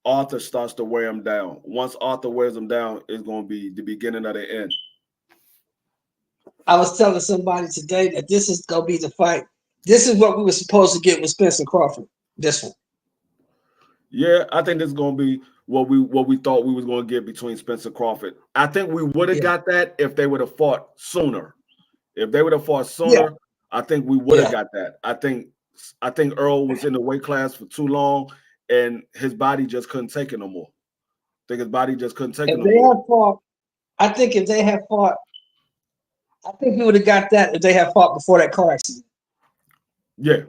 Arthur starts to wear him down. Once Arthur wears him down, it's gonna be the beginning of the end. I was telling somebody today that this is gonna be the fight. This is what we were supposed to get with Spencer Crawford. This one. Yeah, I think this is gonna be what we thought we was gonna get between Spencer Crawford. I think we would have got that if they would have fought sooner. If they would have fought sooner, I think we would have got that. I think Earl was in the weight class for too long, and his body just couldn't take it no more. I think his body just couldn't take it no more. I think if they had fought, I think we would have got that if they had fought before that car accident. Yeah.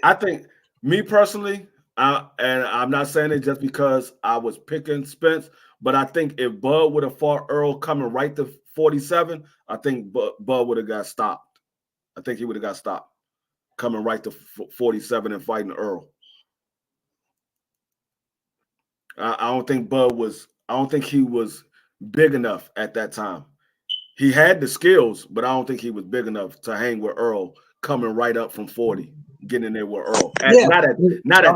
I think me personally, and I'm not saying it just because I was picking Spence, but I think if Bud would have fought Earl coming right to 47, I think Bud would have got stopped. I think he would have got stopped coming right to 47 and fighting Earl. I don't think he was big enough at that time. He had the skills, but I don't think he was big enough to hang with Earl coming right up from 40, getting in there with Earl. Not at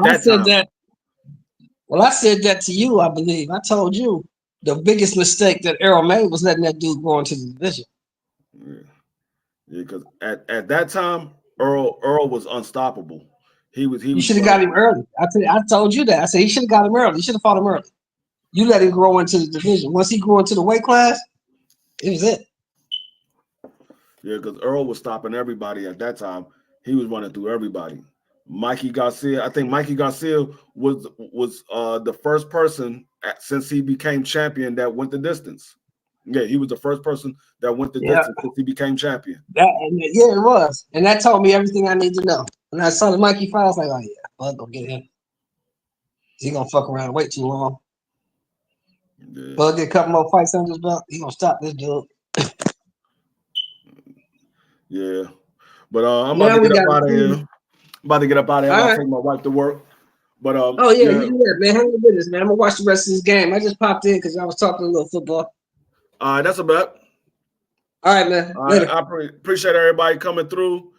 that time. I said that to you, I believe. I told you the biggest mistake that Earl made was letting that dude go into the division. Yeah, because at that time, Earl was unstoppable. You should have got him early. I told you that. I said he should have got him early. You should have fought him early. You let him grow into the division. Once he grew into the weight class, it was it. Yeah, because Earl was stopping everybody at that time. He was running through everybody. Mikey Garcia, I think Mikey Garcia was the first person since he became champion that went the distance. Yeah, he was the first person that went the distance since he became champion. Yeah, it was. And that told me everything I need to know. When I saw the Mikey fight, I was like, oh, yeah, Bud gonna get him. He gonna fuck around and wait too long. Yeah. Bud get a couple more fights under his belt. He gonna stop this dude. Yeah. But I'm about to get up out of here. I'm about to get up out of here. I'm taking my wife to work. But you do that, man. Hang with us, man. I'm gonna watch the rest of this game. I just popped in because I was talking a little football. All right, that's a bet. All right, man. All right, I appreciate everybody coming through.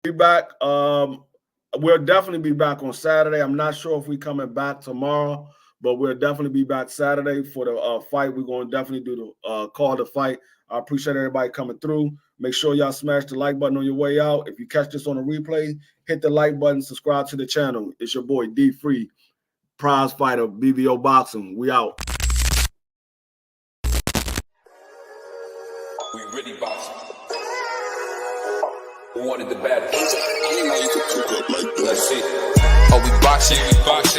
Be back. We'll definitely be back on Saturday. I'm not sure if we're coming back tomorrow, but we'll definitely be back Saturday for the fight. We're going to definitely do the call to fight. I appreciate everybody coming through. Make sure y'all smash the like button on your way out. If you catch this on a replay, hit the like button, subscribe to the channel. It's your boy D Free, prize fighter, BVO Boxing. We out. We really boxing. We wanted the battle. Let's see. Oh, we boxing.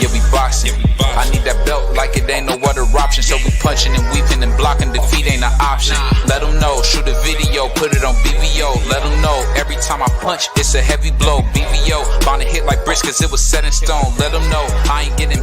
Yeah, we boxing. I need that belt like it ain't no other option. So we punching and weaving and blocking. Defeat ain't an option. Let them know. Shoot a video. Put it on BVO. Let them know. Every time I punch, it's a heavy blow. BVO. Bound to hit like bricks cause it was set in stone. Let them know. I ain't getting